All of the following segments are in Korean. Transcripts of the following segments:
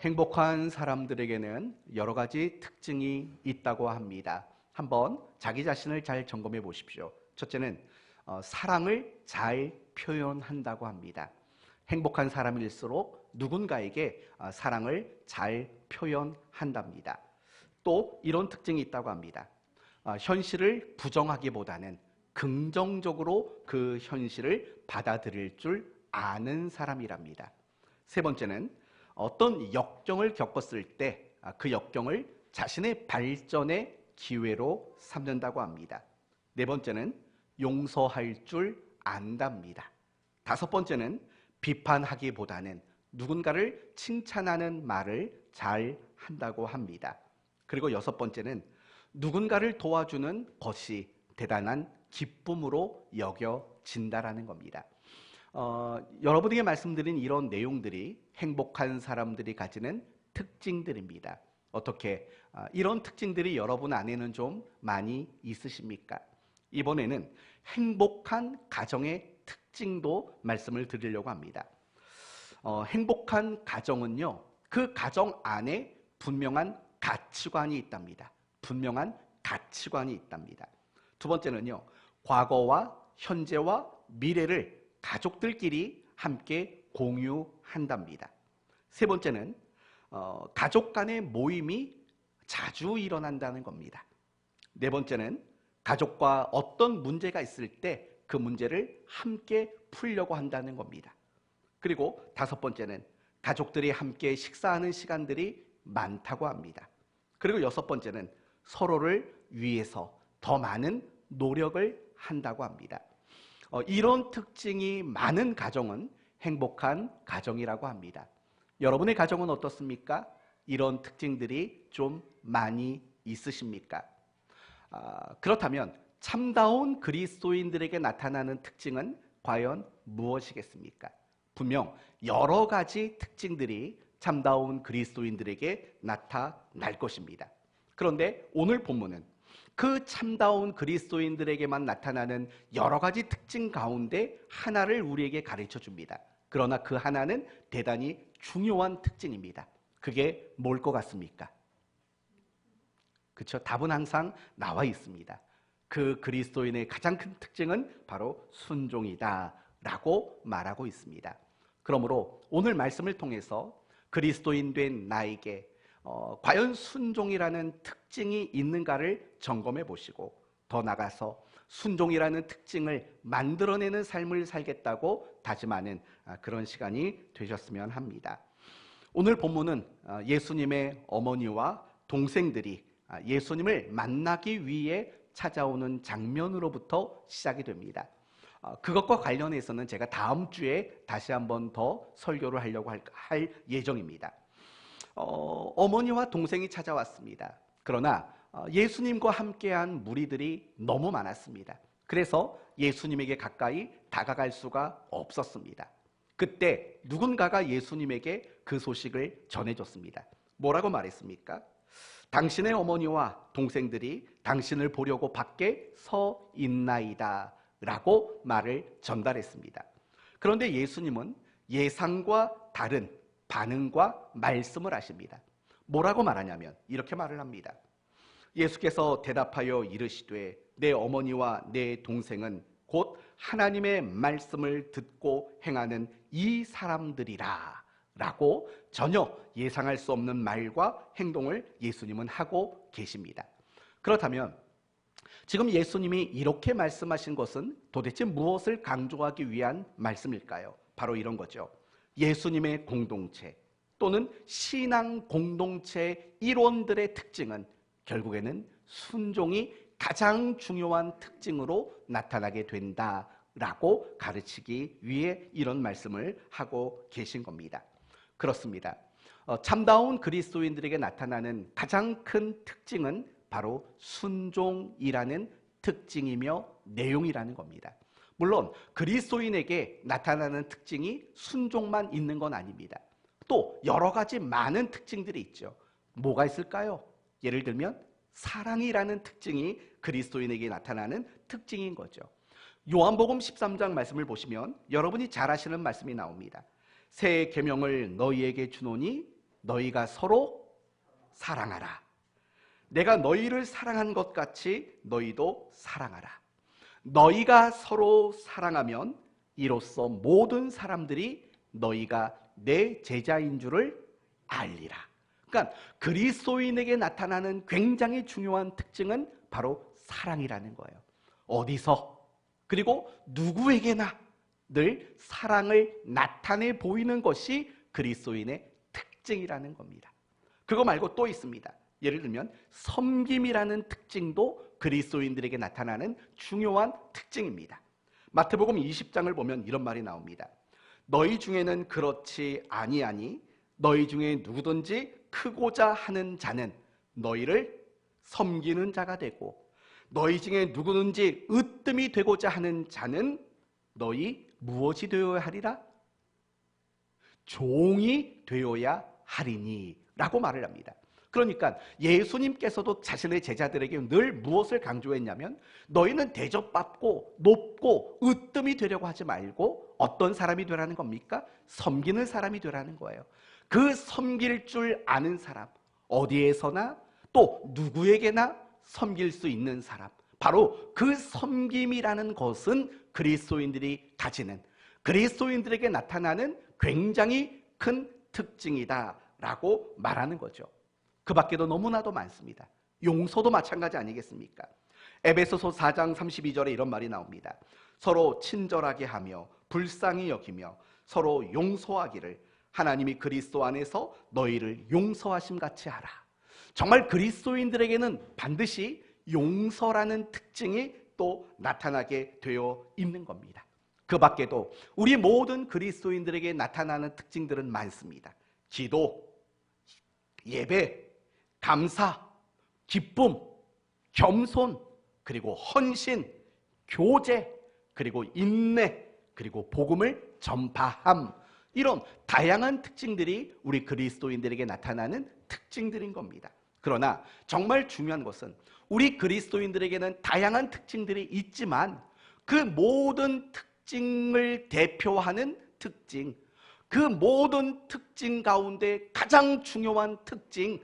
행복한 사람들에게는 여러 가지 특징이 있다고 합니다. 한번 자기 자신을 잘 점검해 보십시오. 첫째는 사랑을 잘 표현한다고 합니다. 행복한 사람일수록 누군가에게 사랑을 잘 표현한답니다. 또 이런 특징이 있다고 합니다. 현실을 부정하기보다는 긍정적으로 그 현실을 받아들일 줄 아는 사람이랍니다. 세 번째는 어떤 역경을 겪었을 때 그 역경을 자신의 발전의 기회로 삼는다고 합니다. 네 번째는 용서할 줄 안답니다. 다섯 번째는 비판하기보다는 누군가를 칭찬하는 말을 잘 한다고 합니다. 그리고 여섯 번째는 누군가를 도와주는 것이 대단한 기쁨으로 여겨진다라는 겁니다. 여러분에게 말씀드린 이런 내용들이 행복한 사람들이 가지는 특징들입니다. 어떻게 이런 특징들이 여러분 안에는 좀 많이 있으십니까? 이번에는 행복한 가정의 특징도 말씀을 드리려고 합니다. 행복한 가정은요, 그 가정 안에 분명한 가치관이 있답니다. 분명한 가치관이 있답니다. 두 번째는요, 과거와 현재와 미래를 가족들끼리 함께 공유한답니다. 세 번째는 가족 간의 모임이 자주 일어난다는 겁니다. 네 번째는 가족과 어떤 문제가 있을 때 그 문제를 함께 풀려고 한다는 겁니다. 그리고 다섯 번째는 가족들이 함께 식사하는 시간들이 많다고 합니다. 그리고 여섯 번째는 서로를 위해서 더 많은 노력을 한다고 합니다. 이런 특징이 많은 가정은 행복한 가정이라고 합니다. 여러분의 가정은 어떻습니까? 이런 특징들이 좀 많이 있으십니까? 그렇다면 참다운 그리스도인들에게 나타나는 특징은 과연 무엇이겠습니까? 분명 여러 가지 특징들이 참다운 그리스도인들에게 나타날 것입니다. 그런데 오늘 본문은 그 참다운 그리스도인들에게만 나타나는 여러 가지 특징 가운데 하나를 우리에게 가르쳐 줍니다. 그러나 그 하나는 대단히 중요한 특징입니다. 그게 뭘 것 같습니까? 그렇죠? 답은 항상 나와 있습니다. 그 그리스도인의 가장 큰 특징은 바로 순종이다 라고 말하고 있습니다. 그러므로 오늘 말씀을 통해서 그리스도인 된 나에게 과연 순종이라는 특징이 있는가를 점검해 보시고, 더 나아가서 순종이라는 특징을 만들어내는 삶을 살겠다고 다짐하는 그런 시간이 되셨으면 합니다. 오늘 본문은 예수님의 어머니와 동생들이 예수님을 만나기 위해 찾아오는 장면으로부터 시작이 됩니다. 그것과 관련해서는 제가 다음 주에 다시 한번 더 설교를 하려고 할 예정입니다. 어머니와 동생이 찾아왔습니다. 그러나 예수님과 함께한 무리들이 너무 많았습니다. 그래서 예수님에게 가까이 다가갈 수가 없었습니다. 그때 누군가가 예수님에게 그 소식을 전해줬습니다. 뭐라고 말했습니까? 당신의 어머니와 동생들이 당신을 보려고 밖에 서 있나이다 라고 말을 전달했습니다. 그런데 예수님은 예상과 다른 반응과 말씀을 하십니다. 뭐라고 말하냐면 이렇게 말을 합니다. 예수께서 대답하여 이르시되 내 어머니와 내 동생은 곧 하나님의 말씀을 듣고 행하는 이 사람들이라 라고 전혀 예상할 수 없는 말과 행동을 예수님은 하고 계십니다. 그렇다면 지금 예수님이 이렇게 말씀하신 것은 도대체 무엇을 강조하기 위한 말씀일까요? 바로 이런 거죠. 예수님의 공동체 또는 신앙 공동체 일원들의 특징은 결국에는 순종이 가장 중요한 특징으로 나타나게 된다라고 가르치기 위해 이런 말씀을 하고 계신 겁니다. 그렇습니다. 참다운 그리스도인들에게 나타나는 가장 큰 특징은 바로 순종이라는 특징이며 내용이라는 겁니다. 물론 그리스도인에게 나타나는 특징이 순종만 있는 건 아닙니다. 또 여러 가지 많은 특징들이 있죠. 뭐가 있을까요? 예를 들면 사랑이라는 특징이 그리스도인에게 나타나는 특징인 거죠. 요한복음 13장 말씀을 보시면 여러분이 잘 아시는 말씀이 나옵니다. 새 계명을 너희에게 주노니 너희가 서로 사랑하라. 내가 너희를 사랑한 것 같이 너희도 사랑하라. 너희가 서로 사랑하면 이로써 모든 사람들이 너희가 내 제자인 줄을 알리라. 그러니까 그리스도인에게 나타나는 굉장히 중요한 특징은 바로 사랑이라는 거예요. 어디서 그리고 누구에게나 늘 사랑을 나타내 보이는 것이 그리스도인의 특징이라는 겁니다. 그거 말고 또 있습니다. 예를 들면 섬김이라는 특징도 그리스도인들에게 나타나는 중요한 특징입니다. 마태복음 20장을 보면 이런 말이 나옵니다. 너희 중에는 그렇지 아니하니 너희 중에 누구든지 크고자 하는 자는 너희를 섬기는 자가 되고 너희 중에 누구든지 으뜸이 되고자 하는 자는 너희 무엇이 되어야 하리라? 종이 되어야 하리니 라고 말을 합니다. 그러니까 예수님께서도 자신의 제자들에게 늘 무엇을 강조했냐면 너희는 대접받고 높고 으뜸이 되려고 하지 말고 어떤 사람이 되라는 겁니까? 섬기는 사람이 되라는 거예요. 그 섬길 줄 아는 사람, 어디에서나 또 누구에게나 섬길 수 있는 사람, 바로 그 섬김이라는 것은 그리스도인들이 가지는, 그리스도인들에게 나타나는 굉장히 큰 특징이다 라고 말하는 거죠. 그 밖에도 너무나도 많습니다. 용서도 마찬가지 아니겠습니까? 에베소서 4장 32절에 이런 말이 나옵니다. 서로 친절하게 하며 불쌍히 여기며 서로 용서하기를 하나님이 그리스도 안에서 너희를 용서하심 같이 하라. 정말 그리스도인들에게는 반드시 용서라는 특징이 또 나타나게 되어 있는 겁니다. 그 밖에도 우리 모든 그리스도인들에게 나타나는 특징들은 많습니다. 기도, 예배, 감사, 기쁨, 겸손, 그리고 헌신, 교제, 그리고 인내, 그리고 복음을 전파함, 이런 다양한 특징들이 우리 그리스도인들에게 나타나는 특징들인 겁니다. 그러나 정말 중요한 것은 우리 그리스도인들에게는 다양한 특징들이 있지만 그 모든 특징을 대표하는 특징, 그 모든 특징 가운데 가장 중요한 특징,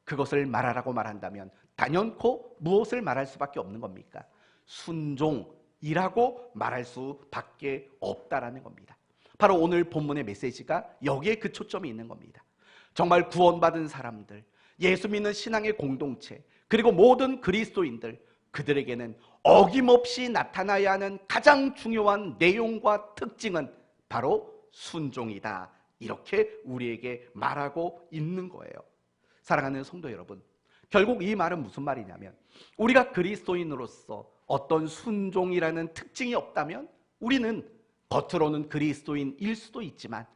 그것을 말하라고 말한다면 단연코 무엇을 말할 수밖에 없는 겁니까? 순종이라고 말할 수밖에 없다라는 겁니다. 바로 오늘 본문의 메시지가 여기에 그 초점이 있는 겁니다. 정말 구원받은 사람들, 예수 믿는 신앙의 공동체, 그리고 모든 그리스도인들, 그들에게는 어김없이 나타나야 하는 가장 중요한 내용과 특징은 바로 순종이다, 이렇게 우리에게 말하고 있는 거예요. 사랑하는 성도 여러분, 결국 이 말은 무슨 말이냐면 우리가 그리스도인으로서 어떤 순종이라는 특징이 없다면 우리는 겉으로는 그리스도인일 수도 있지만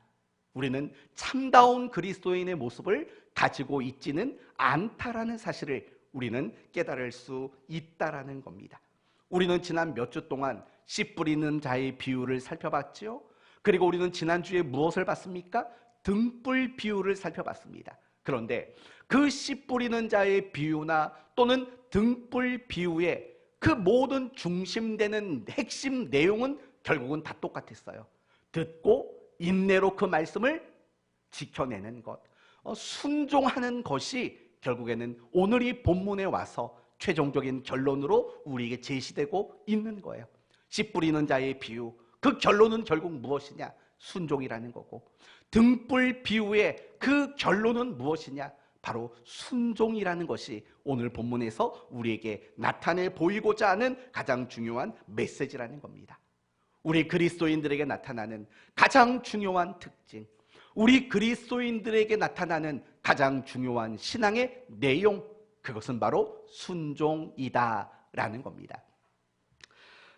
우리는 참다운 그리스도인의 모습을 가지고 있지는 않다라는 사실을 우리는 깨달을 수 있다라는 겁니다. 우리는 지난 몇 주 동안 씨 뿌리는 자의 비유를 살펴봤죠. 그리고 우리는 지난주에 무엇을 봤습니까? 등불 비유를 살펴봤습니다. 그런데 그 씨 뿌리는 자의 비유나 또는 등불 비유의 그 모든 중심되는 핵심 내용은 결국은 다 똑같았어요. 듣고 인내로 그 말씀을 지켜내는 것, 순종하는 것이 결국에는 오늘 이 본문에 와서 최종적인 결론으로 우리에게 제시되고 있는 거예요. 씨 뿌리는 자의 비유, 그 결론은 결국 무엇이냐? 순종이라는 거고, 등불 비유의 그 결론은 무엇이냐? 바로 순종이라는 것이 오늘 본문에서 우리에게 나타내 보이고자 하는 가장 중요한 메시지라는 겁니다. 우리 그리스도인들에게 나타나는 가장 중요한 특징, 우리 그리스도인들에게 나타나는 가장 중요한 신앙의 내용, 그것은 바로 순종이다라는 겁니다.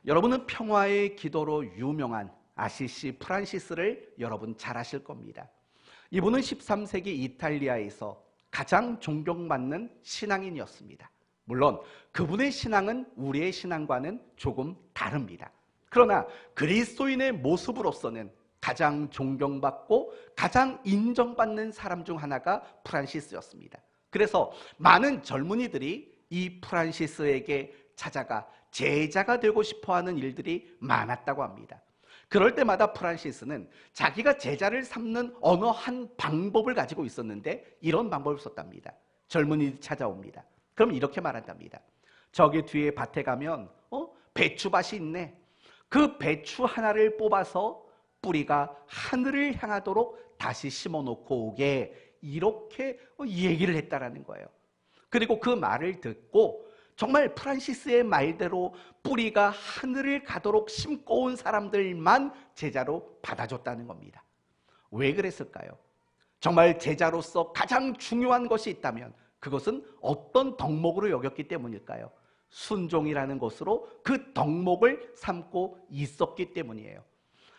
여러분은 평화의 기도로 유명한 아시시 프란시스를 여러분 잘 아실 겁니다. 이분은 13세기 이탈리아에서 가장 존경받는 신앙인이었습니다. 물론 그분의 신앙은 우리의 신앙과는 조금 다릅니다. 그러나 그리스도인의 모습으로서는 가장 존경받고 가장 인정받는 사람 중 하나가 프란시스였습니다. 그래서 많은 젊은이들이 이 프란시스에게 찾아가 제자가 되고 싶어하는 일들이 많았다고 합니다. 그럴 때마다 프란시스는 자기가 제자를 삼는 어느 한 방법을 가지고 있었는데 이런 방법을 썼답니다. 젊은이들이 찾아옵니다. 그럼 이렇게 말한답니다. 저기 뒤에 밭에 가면 배추밭이 있네. 그 배추 하나를 뽑아서 뿌리가 하늘을 향하도록 다시 심어놓고 오게, 이렇게 얘기를 했다라는 거예요. 그리고 그 말을 듣고 정말 프란시스의 말대로 뿌리가 하늘을 가도록 심고 온 사람들만 제자로 받아줬다는 겁니다. 왜 그랬을까요? 정말 제자로서 가장 중요한 것이 있다면 그것은 어떤 덕목으로 여겼기 때문일까요? 순종이라는 것으로 그 덕목을 삼고 있었기 때문이에요.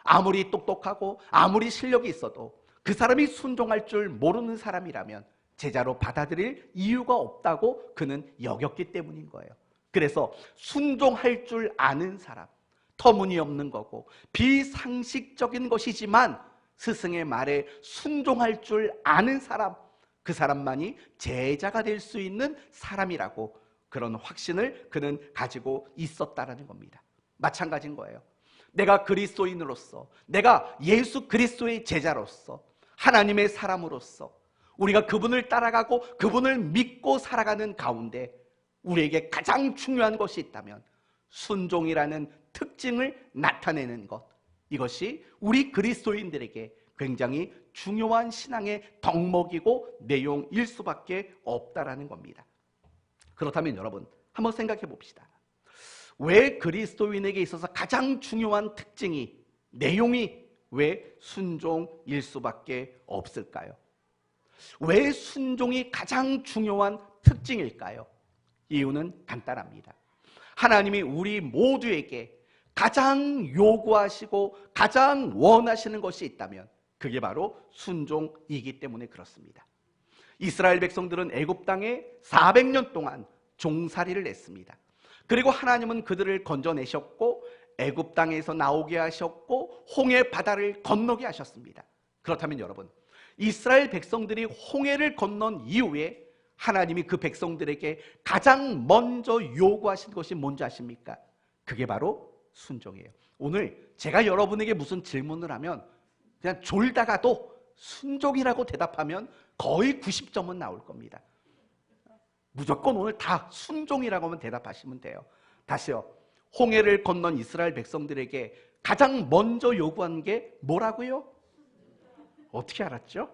아무리 똑똑하고 아무리 실력이 있어도 그 사람이 순종할 줄 모르는 사람이라면 제자로 받아들일 이유가 없다고 그는 여겼기 때문인 거예요. 그래서 순종할 줄 아는 사람, 터무니없는 거고 비상식적인 것이지만 스승의 말에 순종할 줄 아는 사람, 그 사람만이 제자가 될 수 있는 사람이라고, 그런 확신을 그는 가지고 있었다라는 겁니다. 마찬가지인 거예요. 내가 그리스도인으로서, 내가 예수 그리스도의 제자로서, 하나님의 사람으로서 우리가 그분을 따라가고 그분을 믿고 살아가는 가운데 우리에게 가장 중요한 것이 있다면 순종이라는 특징을 나타내는 것, 이것이 우리 그리스도인들에게 굉장히 중요한 신앙의 덕목이고 내용일 수밖에 없다라는 겁니다. 그렇다면 여러분, 한번 생각해 봅시다. 왜 그리스도인에게 있어서 가장 중요한 특징이, 내용이 왜 순종일 수밖에 없을까요? 왜 순종이 가장 중요한 특징일까요? 이유는 간단합니다. 하나님이 우리 모두에게 가장 요구하시고 가장 원하시는 것이 있다면 그게 바로 순종이기 때문에 그렇습니다. 이스라엘 백성들은 애굽 땅에 400년 동안 종살이를 했습니다. 그리고 하나님은 그들을 건져내셨고 애굽 땅에서 나오게 하셨고 홍해 바다를 건너게 하셨습니다. 그렇다면 여러분, 이스라엘 백성들이 홍해를 건넌 이후에 하나님이 그 백성들에게 가장 먼저 요구하신 것이 뭔지 아십니까? 그게 바로 순종이에요. 오늘 제가 여러분에게 무슨 질문을 하면 그냥 졸다가도 순종이라고 대답하면 거의 90점은 나올 겁니다. 무조건 오늘 다 순종이라고만 대답하시면 돼요. 다시요. 홍해를 건넌 이스라엘 백성들에게 가장 먼저 요구한 게 뭐라고요? 어떻게 알았죠?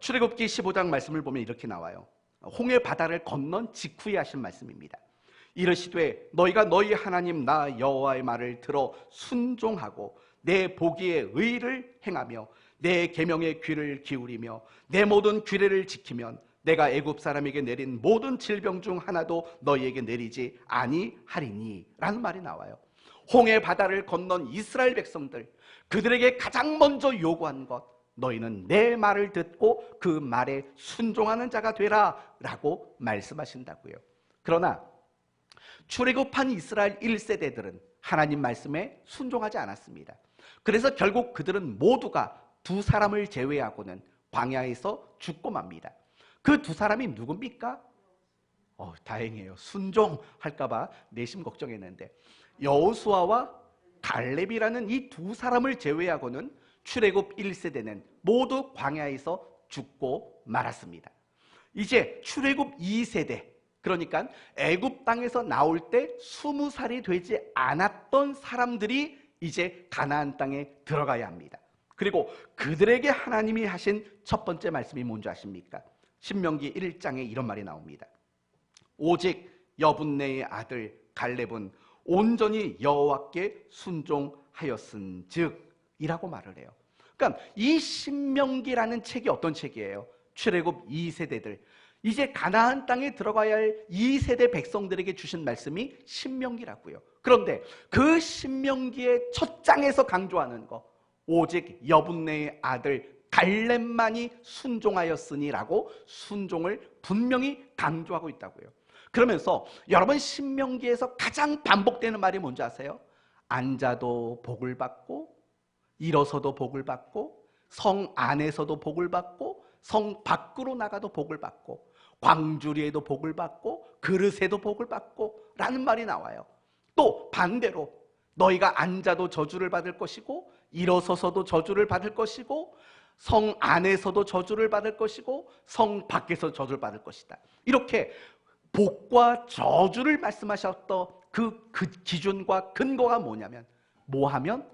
출애굽기 15장 말씀을 보면 이렇게 나와요. 홍해 바다를 건넌 직후에 하신 말씀입니다. 이르시되 너희가 너희 하나님 나 여호와의 말을 들어 순종하고 내 보기에 의를 행하며 내 계명에 귀를 기울이며 내 모든 규례를 지키면 내가 애굽 사람에게 내린 모든 질병 중 하나도 너희에게 내리지 아니하리니 라는 말이 나와요. 홍해 바다를 건넌 이스라엘 백성들, 그들에게 가장 먼저 요구한 것, 너희는 내 말을 듣고 그 말에 순종하는 자가 되라 라고 말씀하신다고요. 그러나 출애굽한 이스라엘 1세대들은 하나님 말씀에 순종하지 않았습니다. 그래서 결국 그들은 모두가 두 사람을 제외하고는 광야에서 죽고 맙니다. 그 두 사람이 누굽니까? 다행이에요. 순종할까봐 내심 걱정했는데 여호수아와 갈렙이라는 이 두 사람을 제외하고는 출애굽 1세대는 모두 광야에서 죽고 말았습니다. 이제 출애굽 2세대, 그러니까 애굽 땅에서 나올 때 20살이 되지 않았던 사람들이 이제 가나안 땅에 들어가야 합니다. 그리고 그들에게 하나님이 하신 첫 번째 말씀이 뭔지 아십니까? 신명기 1장에 이런 말이 나옵니다. 오직 여분네의 아들 갈렙은 온전히 여호와께 순종하였은즉 이라고 말을 해요. 그러니까 이 신명기라는 책이 어떤 책이에요? 출애굽 2세대들, 이제 가나안 땅에 들어가야 할 2세대 백성들에게 주신 말씀이 신명기라고요. 그런데 그 신명기의 첫 장에서 강조하는 거, 오직 여분네의 아들 갈렙만이 순종하였으니라고 순종을 분명히 강조하고 있다고요. 그러면서 여러분, 신명기에서 가장 반복되는 말이 뭔지 아세요? 앉아도 복을 받고, 일어서도 복을 받고, 성 안에서도 복을 받고, 성 밖으로 나가도 복을 받고, 광주리에도 복을 받고, 그릇에도 복을 받고 라는 말이 나와요. 또 반대로 너희가 앉아도 저주를 받을 것이고 일어서서도 저주를 받을 것이고 성 안에서도 저주를 받을 것이고 성 밖에서 저주를 받을 것이다. 이렇게 복과 저주를 말씀하셨던 그 기준과 근거가 뭐냐면 뭐하면?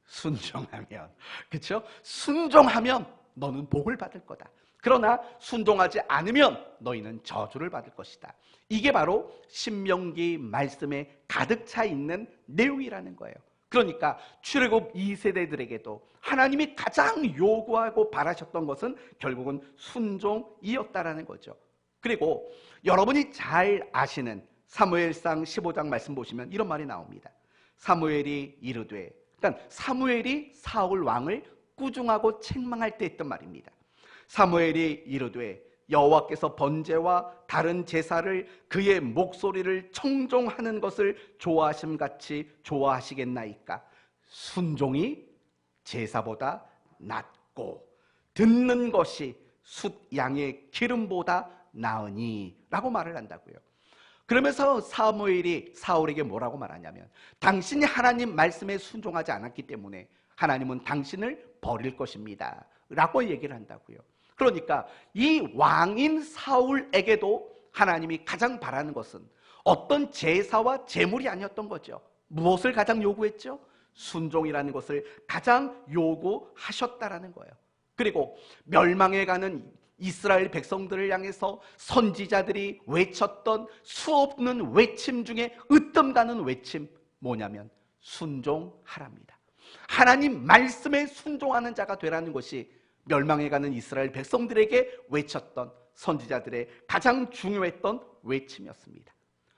순종하면. 그렇죠? 순종하면 너는 복을 받을 거다. 그러나 순종하지 않으면 너희는 저주를 받을 것이다. 이게 바로 신명기 말씀에 가득 차 있는 내용이라는 거예요. 그러니까 출애굽 2세대들에게도 하나님이 가장 요구하고 바라셨던 것은 결국은 순종이었다라는 거죠. 그리고 여러분이 잘 아시는 사무엘상 15장 말씀 보시면 이런 말이 나옵니다. 사무엘이 이르되, 그러니까 사무엘이 사울 왕을 꾸중하고 책망할 때 했던 말입니다. 사무엘이 이르되 여호와께서 번제와 다른 제사를 그의 목소리를 청종하는 것을 좋아하심같이 좋아하시겠나이까? 순종이 제사보다 낫고 듣는 것이 숫 양의 기름보다 나으니 라고 말을 한다고요. 그러면서 사무엘이 사울에게 뭐라고 말하냐면 당신이 하나님 말씀에 순종하지 않았기 때문에 하나님은 당신을 버릴 것입니다 라고 얘기를 한다고요. 그러니까 이 왕인 사울에게도 하나님이 가장 바라는 것은 어떤 제사와 제물이 아니었던 거죠. 무엇을 가장 요구했죠? 순종이라는 것을 가장 요구하셨다라는 거예요. 그리고 멸망해 가는 이스라엘 백성들을 향해서 선지자들이 외쳤던 수없는 외침 중에 으뜸 가는 외침 뭐냐면 순종하랍니다. 하나님 말씀에 순종하는 자가 되라는 것이 멸망해 가는 이스라엘 백성들에게 외쳤던 선지자들의 가장 중요했던 외침이었습니다.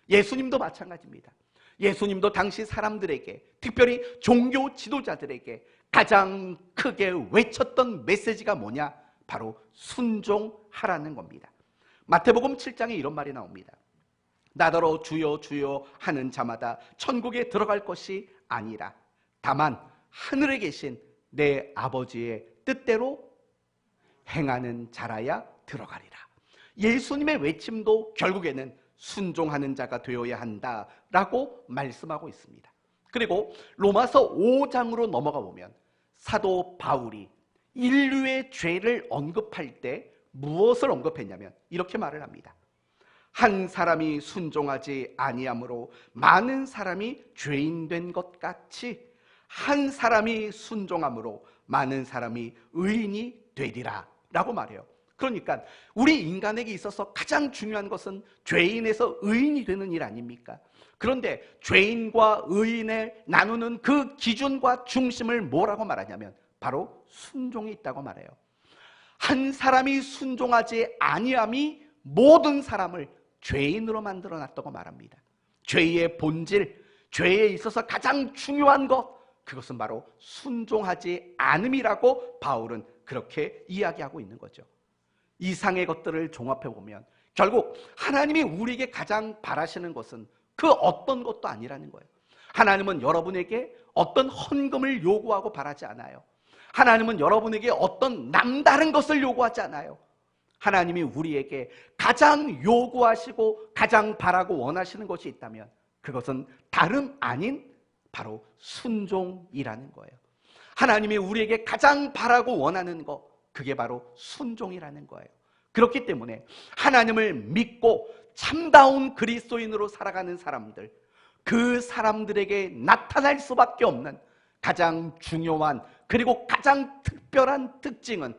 예수님도 마찬가지입니다. 예수님도 당시 사람들에게, 특별히 종교 지도자들에게 가장 크게 외쳤던 메시지가 뭐냐? 바로 순종하라는 겁니다. 마태복음 7장에 이런 말이 나옵니다. 나더러 주여 주여 하는 자마다 천국에 들어갈 것이 아니라 다만 하늘에 계신 내 아버지의 뜻대로 행하는 자라야 들어가리라. 예수님의 외침도 결국에는 순종하는 자가 되어야 한다라고 말씀하고 있습니다. 그리고 로마서 5장으로 넘어가 보면 사도 바울이 인류의 죄를 언급할 때 무엇을 언급했냐면 이렇게 말을 합니다. 한 사람이 순종하지 아니함으로 많은 사람이 죄인 된 것 같이 한 사람이 순종함으로 많은 사람이 의인이 되리라 라고 말해요. 그러니까 우리 인간에게 있어서 가장 중요한 것은 죄인에서 의인이 되는 일 아닙니까? 그런데 죄인과 의인을 나누는 그 기준과 중심을 뭐라고 말하냐면 바로 순종이 있다고 말해요. 한 사람이 순종하지 아니함이 모든 사람을 죄인으로 만들어 놨다고 말합니다. 죄의 본질, 죄에 있어서 가장 중요한 것, 그것은 바로 순종하지 않음이라고 바울은 그렇게 이야기하고 있는 거죠. 이상의 것들을 종합해 보면 결국 하나님이 우리에게 가장 바라시는 것은 그 어떤 것도 아니라는 거예요. 하나님은 여러분에게 어떤 헌금을 요구하고 바라지 않아요. 하나님은 여러분에게 어떤 남다른 것을 요구하지 않아요. 하나님이 우리에게 가장 요구하시고 가장 바라고 원하시는 것이 있다면 그것은 다름 아닌 바로 순종이라는 거예요. 하나님이 우리에게 가장 바라고 원하는 것, 그게 바로 순종이라는 거예요. 그렇기 때문에 하나님을 믿고 참다운 그리스도인으로 살아가는 사람들, 그 사람들에게 나타날 수밖에 없는 가장 중요한 그리고 가장 특별한 특징은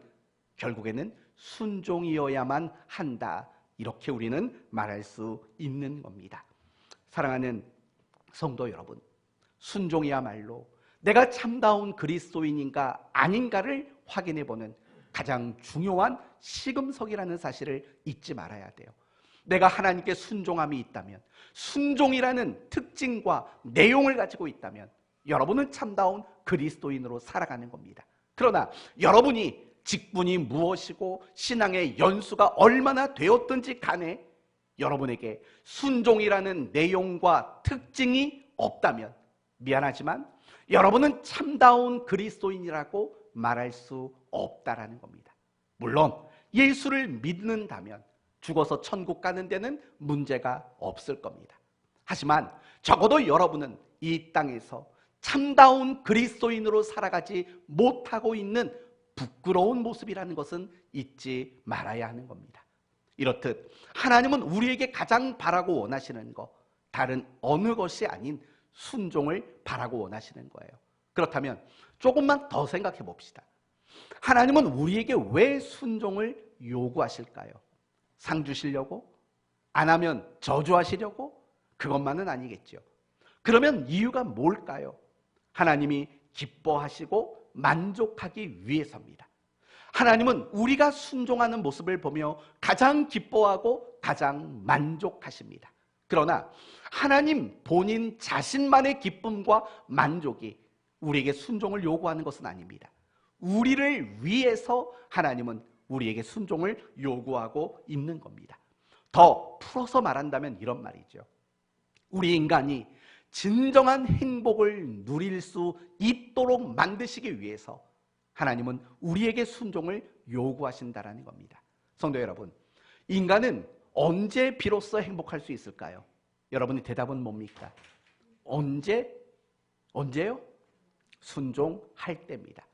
결국에는 순종이어야만 한다, 이렇게 우리는 말할 수 있는 겁니다. 사랑하는 성도 여러분, 순종이야말로 내가 참다운 그리스도인인가 아닌가를 확인해보는 가장 중요한 시금석이라는 사실을 잊지 말아야 돼요. 내가 하나님께 순종함이 있다면, 순종이라는 특징과 내용을 가지고 있다면 여러분은 참다운 그리스도인으로 살아가는 겁니다. 그러나 여러분이 직분이 무엇이고 신앙의 연수가 얼마나 되었든지 간에 여러분에게 순종이라는 내용과 특징이 없다면 미안하지만 여러분은 참다운 그리스도인이라고 말할 수 없다라는 겁니다. 물론 예수를 믿는다면 죽어서 천국 가는 데는 문제가 없을 겁니다. 하지만 적어도 여러분은 이 땅에서 참다운 그리스도인으로 살아가지 못하고 있는 부끄러운 모습이라는 것은 잊지 말아야 하는 겁니다. 이렇듯 하나님은 우리에게 가장 바라고 원하시는 것, 다른 어느 것이 아닌 순종을 바라고 원하시는 거예요. 그렇다면 조금만 더 생각해 봅시다. 하나님은 우리에게 왜 순종을 요구하실까요? 상 주시려고? 안 하면 저주하시려고? 그것만은 아니겠죠. 그러면 이유가 뭘까요? 하나님이 기뻐하시고 만족하기 위해서입니다. 하나님은 우리가 순종하는 모습을 보며 가장 기뻐하고 가장 만족하십니다. 그러나 하나님 본인 자신만의 기쁨과 만족이 우리에게 순종을 요구하는 것은 아닙니다. 우리를 위해서 하나님은 우리에게 순종을 요구하고 있는 겁니다. 더 풀어서 말한다면 이런 말이죠. 우리 인간이 진정한 행복을 누릴 수 있도록 만드시기 위해서 하나님은 우리에게 순종을 요구하신다라는 겁니다. 성도 여러분, 인간은 언제 비로소 행복할 수 있을까요? 여러분의 대답은 뭡니까? 언제요? 순종할 때입니다.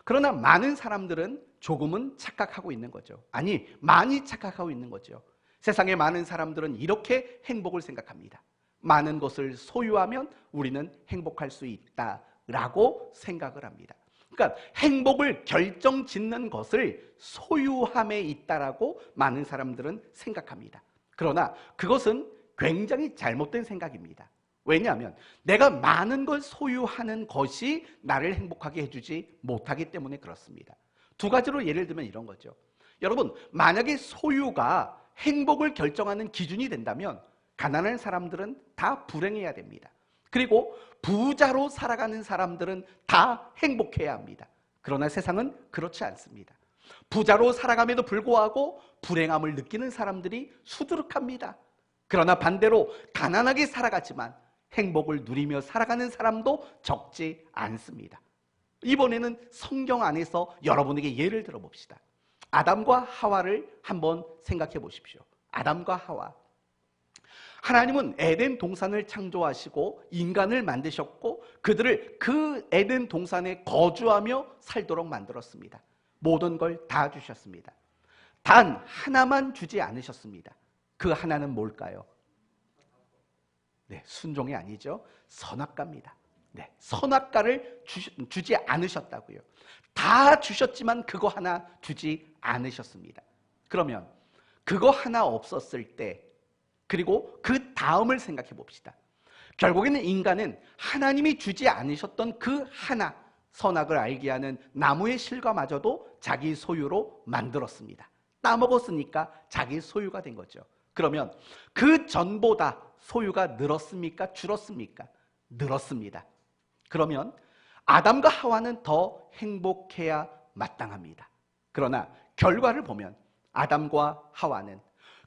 그러나 많은 사람들은 조금은 착각하고 있는 거죠. 아니, 많이 착각하고 있는 거죠. 세상의 많은 사람들은 이렇게 행복을 생각합니다. 많은 것을 소유하면 우리는 행복할 수 있다라고 생각을 합니다. 그러니까 행복을 결정짓는 것을 소유함에 있다라고 많은 사람들은 생각합니다. 그러나 그것은 굉장히 잘못된 생각입니다. 왜냐하면 내가 많은 걸 소유하는 것이 나를 행복하게 해주지 못하기 때문에 그렇습니다. 두 가지로 예를 들면 이런 거죠. 여러분, 만약에 소유가 행복을 결정하는 기준이 된다면 가난한 사람들은 다 불행해야 됩니다. 그리고 부자로 살아가는 사람들은 다 행복해야 합니다. 그러나 세상은 그렇지 않습니다. 부자로 살아감에도 불구하고 불행함을 느끼는 사람들이 수두룩합니다. 그러나 반대로 가난하게 살아가지만 행복을 누리며 살아가는 사람도 적지 않습니다. 이번에는 성경 안에서 여러분에게 예를 들어봅시다. 아담과 하와를 한번 생각해 보십시오. 아담과 하와. 하나님은 에덴 동산을 창조하시고 인간을 만드셨고 그들을 그 에덴 동산에 거주하며 살도록 만들었습니다. 모든 걸 다 주셨습니다. 단 하나만 주지 않으셨습니다. 그 하나는 뭘까요? 네, 순종이 아니죠. 선악과입니다. 네, 선악과를 주지 않으셨다고요. 다 주셨지만 그거 하나 주지 않으셨습니다. 그러면 그거 하나 없었을 때, 그리고 그 다음을 생각해 봅시다. 결국에는 인간은 하나님이 주지 않으셨던 그 하나, 선악을 알게 하는 나무의 실과마저도 자기 소유로 만들었습니다. 따먹었으니까 자기 소유가 된 거죠. 그러면 그 전보다 소유가 늘었습니까? 줄었습니까? 늘었습니다. 그러면 아담과 하와는 더 행복해야 마땅합니다. 그러나 결과를 보면 아담과 하와는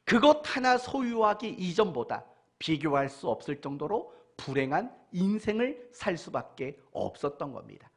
그것 하나 소유하기 이전보다 비교할 수 없을 정도로 불행한 인생을 살 수밖에 없었던 겁니다.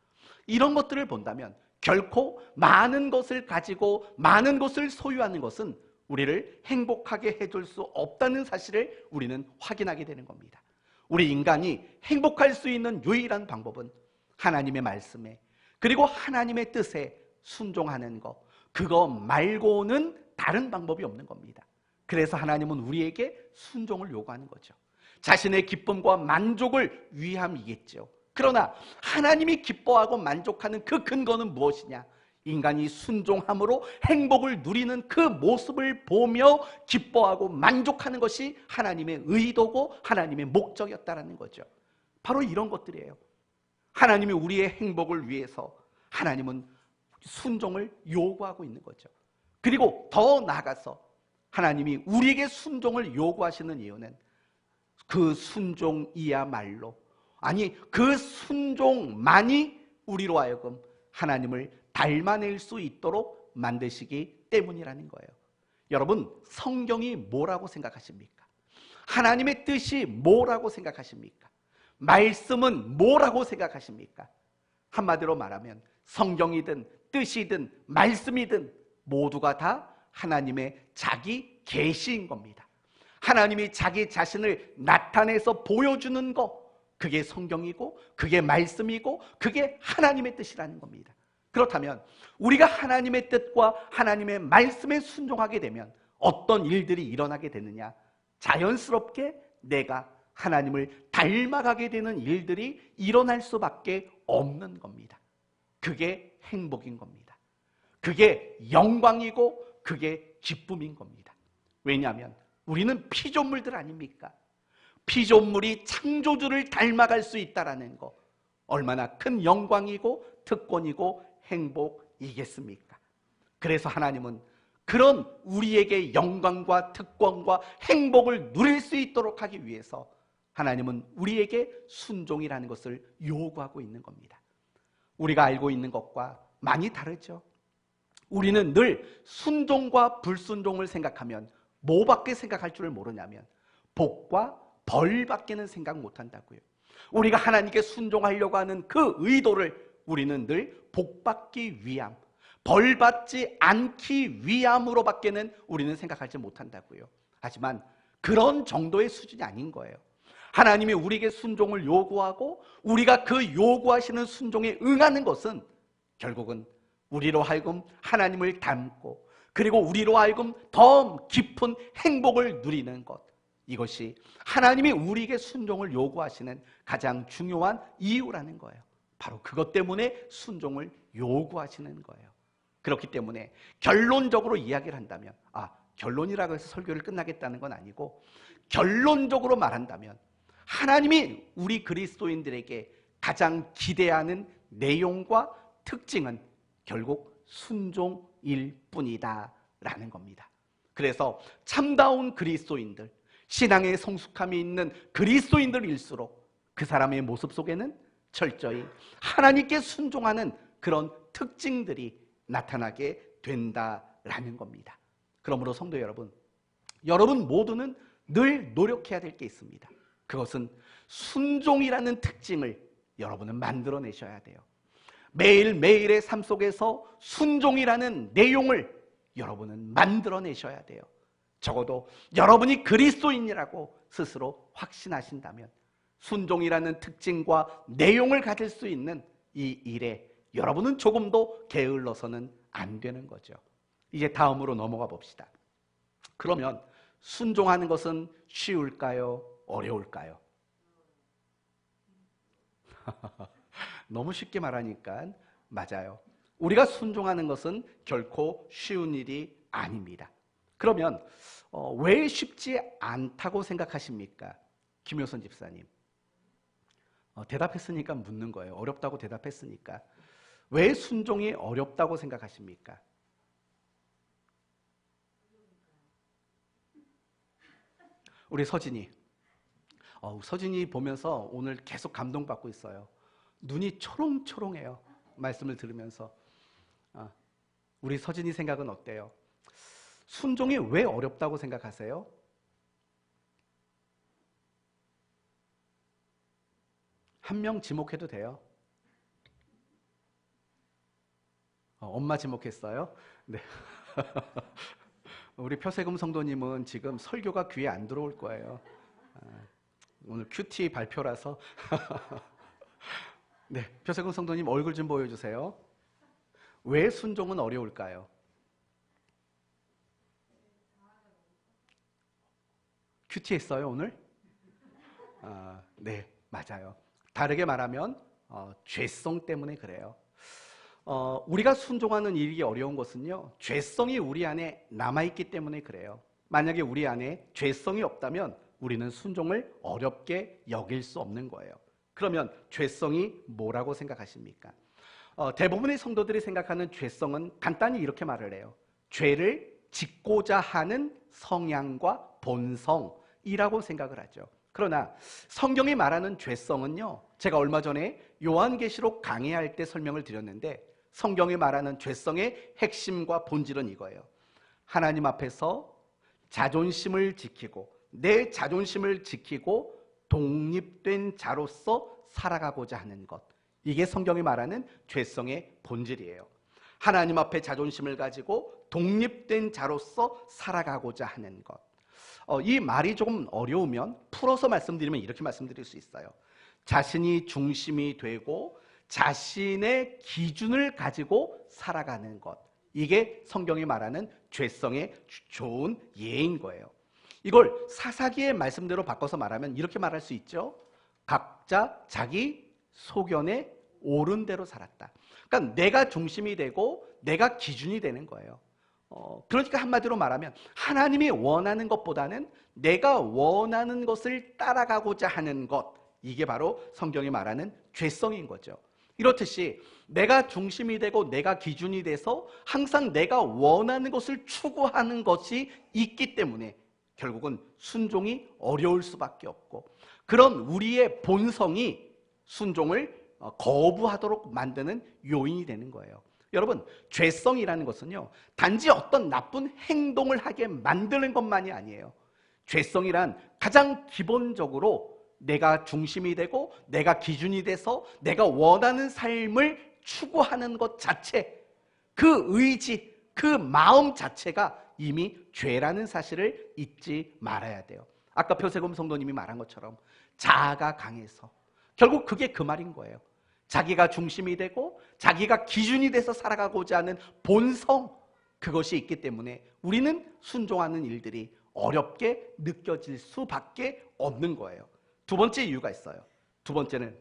이런 것들을 본다면 결코 많은 것을 가지고 많은 것을 소유하는 것은 우리를 행복하게 해줄 수 없다는 사실을 우리는 확인하게 되는 겁니다. 우리 인간이 행복할 수 있는 유일한 방법은 하나님의 말씀에, 그리고 하나님의 뜻에 순종하는 것, 그거 말고는 다른 방법이 없는 겁니다. 그래서 하나님은 우리에게 순종을 요구하는 거죠. 자신의 기쁨과 만족을 위함이겠죠. 그러나 하나님이 기뻐하고 만족하는 그 근거는 무엇이냐? 인간이 순종함으로 행복을 누리는 그 모습을 보며 기뻐하고 만족하는 것이 하나님의 의도고 하나님의 목적이었다는 거죠. 바로 이런 것들이에요. 하나님이 우리의 행복을 위해서 하나님은 순종을 요구하고 있는 거죠. 그리고 더 나아가서 하나님이 우리에게 순종을 요구하시는 이유는 그 순종이야말로, 아니 그 순종만이 우리로 하여금 하나님을 닮아낼 수 있도록 만드시기 때문이라는 거예요. 여러분, 성경이 뭐라고 생각하십니까? 하나님의 뜻이 뭐라고 생각하십니까? 말씀은 뭐라고 생각하십니까? 한마디로 말하면 성경이든 뜻이든 말씀이든 모두가 다 하나님의 자기 계시인 겁니다. 하나님이 자기 자신을 나타내서 보여주는 것, 그게 성경이고 그게 말씀이고 그게 하나님의 뜻이라는 겁니다. 그렇다면 우리가 하나님의 뜻과 하나님의 말씀에 순종하게 되면 어떤 일들이 일어나게 되느냐? 자연스럽게 내가 하나님을 닮아가게 되는 일들이 일어날 수밖에 없는 겁니다. 그게 행복인 겁니다. 그게 영광이고 그게 기쁨인 겁니다. 왜냐하면 우리는 피조물들 아닙니까? 피조물이 창조주를 닮아갈 수 있다는 거 얼마나 큰 영광이고 특권이고 행복이겠습니까? 그래서 하나님은 그런 우리에게 영광과 특권과 행복을 누릴 수 있도록 하기 위해서 하나님은 우리에게 순종이라는 것을 요구하고 있는 겁니다. 우리가 알고 있는 것과 많이 다르죠. 우리는 늘 순종과 불순종을 생각하면 뭐밖에 생각할 줄을 모르냐면 복과 벌밖에는 생각 못한다고요. 우리가 하나님께 순종하려고 하는 그 의도를 우리는 늘 복받기 위함, 벌받지 않기 위함으로밖에는 우리는 생각하지 못한다고요. 하지만 그런 정도의 수준이 아닌 거예요. 하나님이 우리에게 순종을 요구하고 우리가 그 요구하시는 순종에 응하는 것은 결국은 우리로 하여금 하나님을 닮고 그리고 우리로 하여금 더 깊은 행복을 누리는 것, 이것이 하나님이 우리에게 순종을 요구하시는 가장 중요한 이유라는 거예요. 바로 그것 때문에 순종을 요구하시는 거예요. 그렇기 때문에 결론적으로 이야기를 한다면, 결론이라고 해서 설교를 끝나겠다는 건 아니고, 결론적으로 말한다면 하나님이 우리 그리스도인들에게 가장 기대하는 내용과 특징은 결국 순종일 뿐이다 라는 겁니다. 그래서 참다운 그리스도인들, 신앙의 성숙함이 있는 그리스도인들일수록 그 사람의 모습 속에는 철저히 하나님께 순종하는 그런 특징들이 나타나게 된다라는 겁니다. 그러므로 성도 여러분, 여러분 모두는 늘 노력해야 될 게 있습니다. 그것은 순종이라는 특징을 여러분은 만들어내셔야 돼요. 매일매일의 삶 속에서 순종이라는 내용을 여러분은 만들어내셔야 돼요. 적어도 여러분이 그리스도인이라고 스스로 확신하신다면 순종이라는 특징과 내용을 가질 수 있는 이 일에 여러분은 조금도 게을러서는 안 되는 거죠. 이제 다음으로 넘어가 봅시다. 그러면 순종하는 것은 쉬울까요? 어려울까요? 너무 쉽게 말하니까 맞아요. 우리가 순종하는 것은 결코 쉬운 일이 아닙니다. 그러면 왜 쉽지 않다고 생각하십니까? 김효선 집사님. 대답했으니까 묻는 거예요. 어렵다고 대답했으니까. 왜 순종이 어렵다고 생각하십니까? 우리 서진이. 서진이 보면서 오늘 계속 감동받고 있어요. 눈이 초롱초롱해요. 말씀을 들으면서. 우리 서진이 생각은 어때요? 순종이 왜 어렵다고 생각하세요? 한 명 지목해도 돼요. 엄마 지목했어요? 네. 우리 표세금 성도님은 지금 설교가 귀에 안 들어올 거예요. 오늘 큐티 발표라서. 네, 표세금 성도님 얼굴 좀 보여주세요. 왜 순종은 어려울까요? 큐티 했어요 오늘? 네, 맞아요. 다르게 말하면 죄성 때문에 그래요. 우리가 순종하는 일이 어려운 것은요, 죄성이 우리 안에 남아있기 때문에 그래요. 만약에 우리 안에 죄성이 없다면 우리는 순종을 어렵게 여길 수 없는 거예요. 그러면 죄성이 뭐라고 생각하십니까? 대부분의 성도들이 생각하는 죄성은 간단히 이렇게 말을 해요. 죄를 짓고자 하는 성향과 본성이라고 생각을 하죠. 그러나 성경이 말하는 죄성은요, 제가 얼마 전에 요한계시록 강해할 때 설명을 드렸는데, 성경이 말하는 죄성의 핵심과 본질은 이거예요. 하나님 앞에서 자존심을 지키고, 내 자존심을 지키고 독립된 자로서 살아가고자 하는 것, 이게 성경이 말하는 죄성의 본질이에요. 하나님 앞에 자존심을 가지고 독립된 자로서 살아가고자 하는 것. 이 말이 조금 어려우면 풀어서 말씀드리면 이렇게 말씀드릴 수 있어요. 자신이 중심이 되고 자신의 기준을 가지고 살아가는 것, 이게 성경이 말하는 죄성의 좋은 예인 거예요. 이걸 사사기의 말씀대로 바꿔서 말하면 이렇게 말할 수 있죠. 각자 자기 소견에 옳은 대로 살았다. 그러니까 내가 중심이 되고 내가 기준이 되는 거예요. 그러니까 한마디로 말하면 하나님이 원하는 것보다는 내가 원하는 것을 따라가고자 하는 것, 이게 바로 성경이 말하는 죄성인 거죠. 이렇듯이 내가 중심이 되고 내가 기준이 돼서 항상 내가 원하는 것을 추구하는 것이 있기 때문에 결국은 순종이 어려울 수밖에 없고, 그런 우리의 본성이 순종을 거부하도록 만드는 요인이 되는 거예요. 여러분, 죄성이라는 것은요, 단지 어떤 나쁜 행동을 하게 만드는 것만이 아니에요. 죄성이란 가장 기본적으로 내가 중심이 되고 내가 기준이 돼서 내가 원하는 삶을 추구하는 것 자체, 그 의지, 그 마음 자체가 이미 죄라는 사실을 잊지 말아야 돼요. 아까 표세금 성도님이 말한 것처럼 자아가 강해서, 결국 그게 그 말인 거예요. 자기가 중심이 되고 자기가 기준이 돼서 살아가고자 하는 본성, 그것이 있기 때문에 우리는 순종하는 일들이 어렵게 느껴질 수밖에 없는 거예요. 두 번째 이유가 있어요. 두 번째는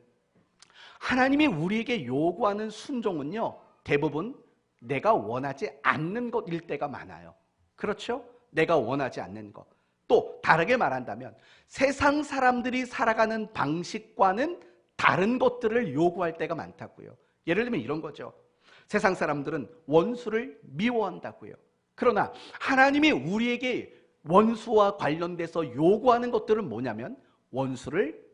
하나님이 우리에게 요구하는 순종은요, 대부분 내가 원하지 않는 것일 때가 많아요. 그렇죠? 내가 원하지 않는 것. 또 다르게 말한다면 세상 사람들이 살아가는 방식과는 다른 것들을 요구할 때가 많다고요. 예를 들면 이런 거죠. 세상 사람들은 원수를 미워한다고요. 그러나 하나님이 우리에게 원수와 관련돼서 요구하는 것들은 뭐냐면 원수를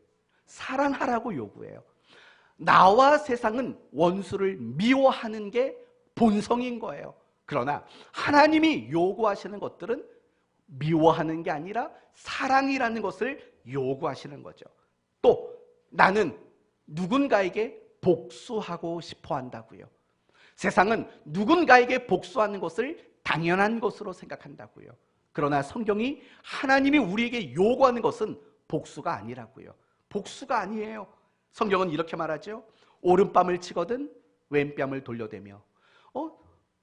사랑하라고 요구해요. 나와 세상은 원수를 미워하는 게 본성인 거예요. 그러나 하나님이 요구하시는 것들은 미워하는 게 아니라 사랑이라는 것을 요구하시는 거죠. 또 나는 누군가에게 복수하고 싶어 한다고요. 세상은 누군가에게 복수하는 것을 당연한 것으로 생각한다고요. 그러나 성경이 하나님이 우리에게 요구하는 것은 복수가 아니라고요. 복수가 아니에요. 성경은 이렇게 말하죠. 오른뺨을 치거든 왼뺨을 돌려대며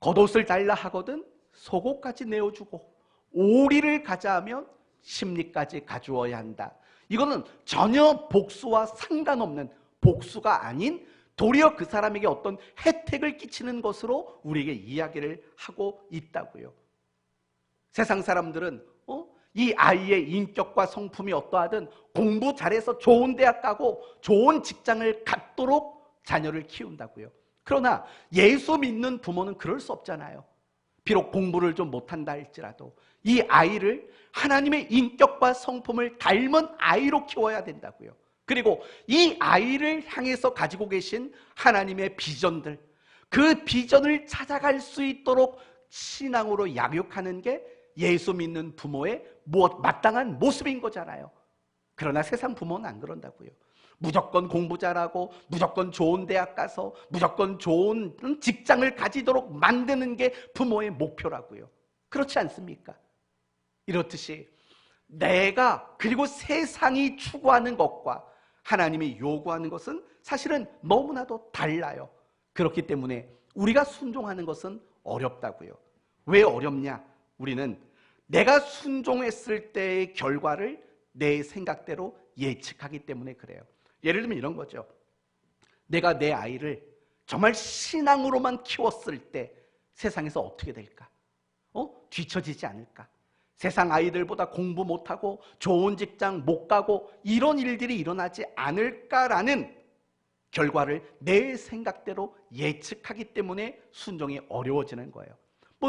겉옷을 달라 하거든 속옷까지 내어주고 오리를 가자 하면 심리까지 가주어야 한다. 이거는 전혀 복수와 상관없는, 복수가 아닌 도리어 그 사람에게 어떤 혜택을 끼치는 것으로 우리에게 이야기를 하고 있다고요. 세상 사람들은 이 아이의 인격과 성품이 어떠하든 공부 잘해서 좋은 대학 가고 좋은 직장을 갖도록 자녀를 키운다고요. 그러나 예수 믿는 부모는 그럴 수 없잖아요. 비록 공부를 좀 못한다 할지라도 이 아이를 하나님의 인격과 성품을 닮은 아이로 키워야 된다고요. 그리고 이 아이를 향해서 가지고 계신 하나님의 비전들, 그 비전을 찾아갈 수 있도록 신앙으로 양육하는 게 예수 믿는 부모의 마땅한 모습인 거잖아요. 그러나 세상 부모는 안 그런다고요. 무조건 공부 잘하고 무조건 좋은 대학 가서 무조건 좋은 직장을 가지도록 만드는 게 부모의 목표라고요. 그렇지 않습니까? 이렇듯이 내가 그리고 세상이 추구하는 것과 하나님이 요구하는 것은 사실은 너무나도 달라요. 그렇기 때문에 우리가 순종하는 것은 어렵다고요. 왜 어렵냐? 우리는 내가 순종했을 때의 결과를 내 생각대로 예측하기 때문에 그래요. 예를 들면 이런 거죠. 내가 내 아이를 정말 신앙으로만 키웠을 때 세상에서 어떻게 될까? 뒤처지지 않을까? 세상 아이들보다 공부 못하고 좋은 직장 못 가고 이런 일들이 일어나지 않을까라는 결과를 내 생각대로 예측하기 때문에 순종이 어려워지는 거예요.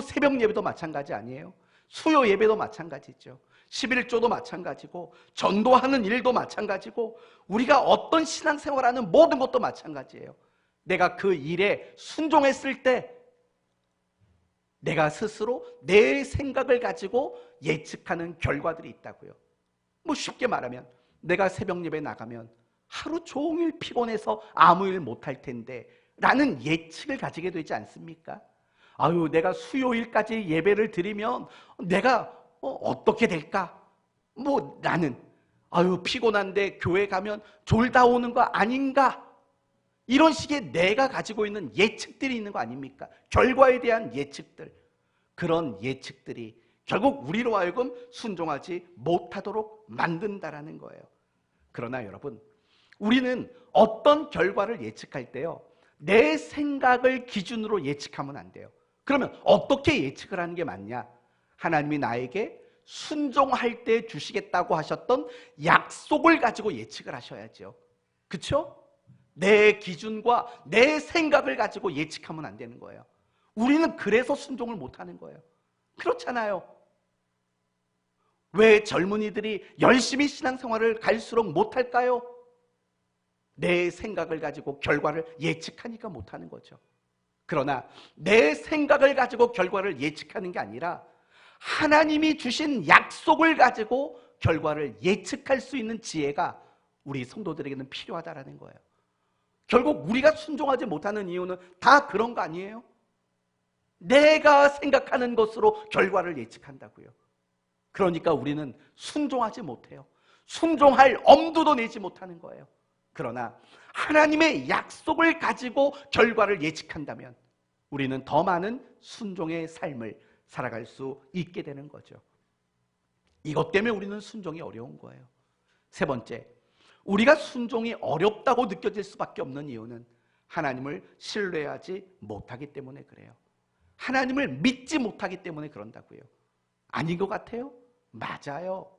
새벽 예배도 마찬가지 아니에요? 수요 예배도 마찬가지죠. 11조도 마찬가지고 전도하는 일도 마찬가지고 우리가 어떤 신앙생활하는 모든 것도 마찬가지예요. 내가 그 일에 순종했을 때 내가 스스로 내 생각을 가지고 예측하는 결과들이 있다고요. 쉽게 말하면 내가 새벽 예배 나가면 하루 종일 피곤해서 아무 일 못할 텐데 라는 예측을 가지게 되지 않습니까? 아유, 내가 수요일까지 예배를 드리면 내가 어떻게 될까? 나는 아유, 피곤한데 교회 가면 졸다 오는 거 아닌가? 이런 식의 내가 가지고 있는 예측들이 있는 거 아닙니까? 결과에 대한 예측들. 그런 예측들이 결국 우리로 하여금 순종하지 못하도록 만든다라는 거예요. 그러나 여러분, 우리는 어떤 결과를 예측할 때요, 내 생각을 기준으로 예측하면 안 돼요. 그러면 어떻게 예측을 하는 게 맞냐? 하나님이 나에게 순종할 때 주시겠다고 하셨던 약속을 가지고 예측을 하셔야죠. 그렇죠? 내 기준과 내 생각을 가지고 예측하면 안 되는 거예요. 우리는 그래서 순종을 못하는 거예요. 그렇잖아요. 왜 젊은이들이 열심히 신앙생활을 갈수록 못할까요? 내 생각을 가지고 결과를 예측하니까 못하는 거죠. 그러나 내 생각을 가지고 결과를 예측하는 게 아니라 하나님이 주신 약속을 가지고 결과를 예측할 수 있는 지혜가 우리 성도들에게는 필요하다라는 거예요. 결국 우리가 순종하지 못하는 이유는 다 그런 거 아니에요? 내가 생각하는 것으로 결과를 예측한다고요. 그러니까 우리는 순종하지 못해요. 순종할 엄두도 내지 못하는 거예요. 그러나 하나님의 약속을 가지고 결과를 예측한다면 우리는 더 많은 순종의 삶을 살아갈 수 있게 되는 거죠. 이것 때문에 우리는 순종이 어려운 거예요. 세 번째, 우리가 순종이 어렵다고 느껴질 수밖에 없는 이유는 하나님을 신뢰하지 못하기 때문에 그래요. 하나님을 믿지 못하기 때문에 그런다고요. 아닌 것 같아요? 맞아요.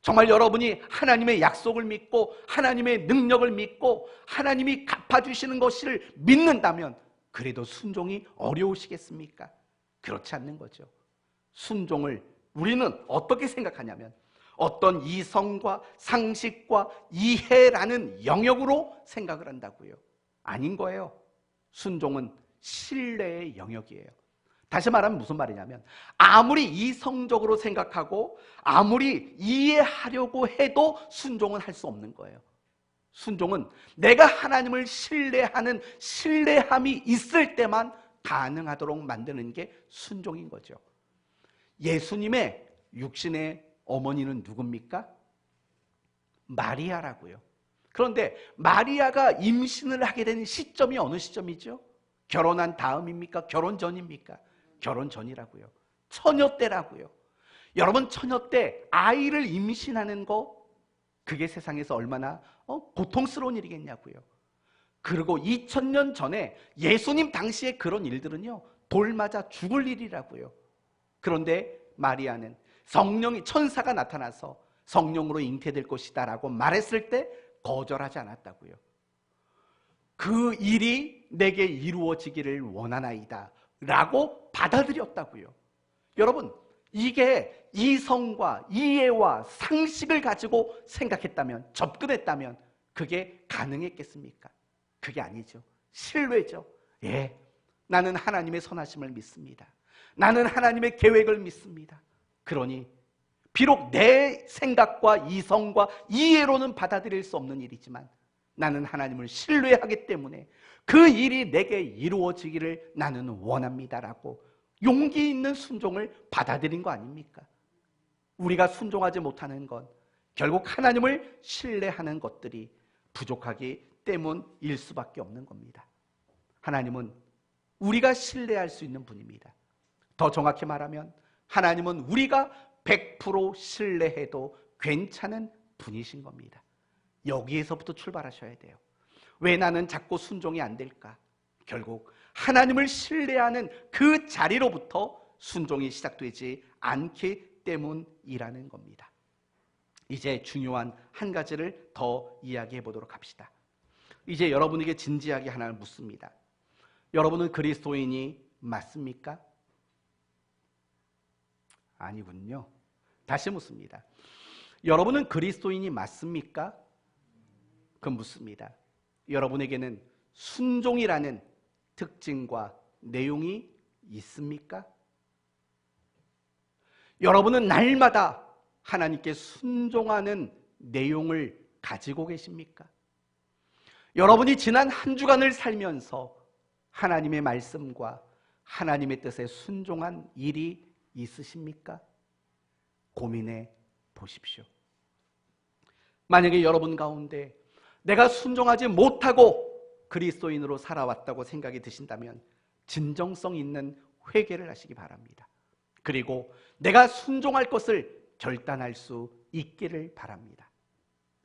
정말 여러분이 하나님의 약속을 믿고 하나님의 능력을 믿고 하나님이 갚아주시는 것을 믿는다면 그래도 순종이 어려우시겠습니까? 그렇지 않는 거죠. 순종을 우리는 어떻게 생각하냐면 어떤 이성과 상식과 이해라는 영역으로 생각을 한다고요. 아닌 거예요. 순종은 신뢰의 영역이에요. 다시 말하면 무슨 말이냐면 아무리 이성적으로 생각하고 아무리 이해하려고 해도 순종은 할 수 없는 거예요. 순종은 내가 하나님을 신뢰하는 신뢰함이 있을 때만 가능하도록 만드는 게 순종인 거죠. 예수님의 육신의 어머니는 누굽니까? 마리아라고요. 그런데 마리아가 임신을 하게 된 시점이 어느 시점이죠? 결혼한 다음입니까? 결혼 전입니까? 결혼 전이라고요. 처녀 때라고요. 여러분, 처녀 때 아이를 임신하는 거 그게 세상에서 얼마나 고통스러운 일이겠냐고요. 그리고 2000년 전에 예수님 당시에 그런 일들은요, 돌 맞아 죽을 일이라고요. 그런데 마리아는 성령이 천사가 나타나서 성령으로 잉태될 것이다 라고 말했을 때 거절하지 않았다고요. 그 일이 내게 이루어지기를 원하나이다 라고 받아들였다고요. 여러분, 이게 이성과 이해와 상식을 가지고 생각했다면, 접근했다면 그게 가능했겠습니까? 그게 아니죠. 신뢰죠. 예, 나는 하나님의 선하심을 믿습니다. 나는 하나님의 계획을 믿습니다. 그러니 비록 내 생각과 이성과 이해로는 받아들일 수 없는 일이지만 나는 하나님을 신뢰하기 때문에 그 일이 내게 이루어지기를 나는 원합니다라고 용기 있는 순종을 받아들인 거 아닙니까? 우리가 순종하지 못하는 건 결국 하나님을 신뢰하는 것들이 부족하기 때문일 수밖에 없는 겁니다. 하나님은 우리가 신뢰할 수 있는 분입니다. 더 정확히 말하면 하나님은 우리가 100% 신뢰해도 괜찮은 분이신 겁니다. 여기에서부터 출발하셔야 돼요. 왜 나는 자꾸 순종이 안 될까? 결국 하나님을 신뢰하는 그 자리로부터 순종이 시작되지 않기 때문이라는 겁니다. 이제 중요한 한 가지를 더 이야기해 보도록 합시다. 이제 여러분에게 진지하게 하나를 묻습니다. 여러분은 그리스도인이 맞습니까? 아니군요. 다시 묻습니다. 여러분은 그리스도인이 맞습니까? 그럼 묻습니다. 여러분에게는 순종이라는 특징과 내용이 있습니까? 여러분은 날마다 하나님께 순종하는 내용을 가지고 계십니까? 여러분이 지난 한 주간을 살면서 하나님의 말씀과 하나님의 뜻에 순종한 일이 있으십니까? 고민해 보십시오. 만약에 여러분 가운데 내가 순종하지 못하고 그리스도인으로 살아왔다고 생각이 드신다면 진정성 있는 회개를 하시기 바랍니다. 그리고 내가 순종할 것을 결단할 수 있기를 바랍니다.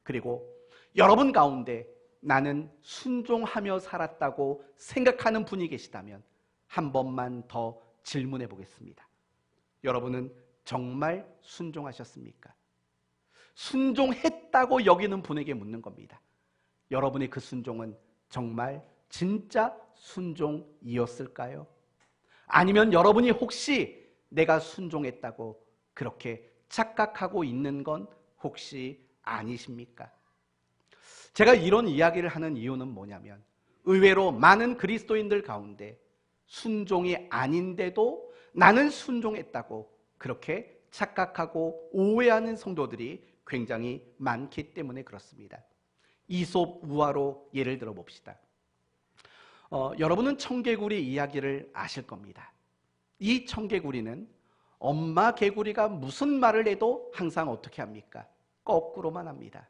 그리고 여러분 가운데 나는 순종하며 살았다고 생각하는 분이 계시다면 한 번만 더 질문해 보겠습니다. 여러분은 정말 순종하셨습니까? 순종했다고 여기는 분에게 묻는 겁니다. 여러분의 그 순종은 정말 진짜 순종이었을까요? 아니면 여러분이 혹시 내가 순종했다고 그렇게 착각하고 있는 건 혹시 아니십니까? 제가 이런 이야기를 하는 이유는 뭐냐면 의외로 많은 그리스도인들 가운데 순종이 아닌데도 나는 순종했다고 그렇게 착각하고 오해하는 성도들이 굉장히 많기 때문에 그렇습니다. 이솝 우화로 예를 들어 봅시다. 여러분은 청개구리 이야기를 아실 겁니다. 이 청개구리는 엄마 개구리가 무슨 말을 해도 항상 어떻게 합니까? 거꾸로만 합니다.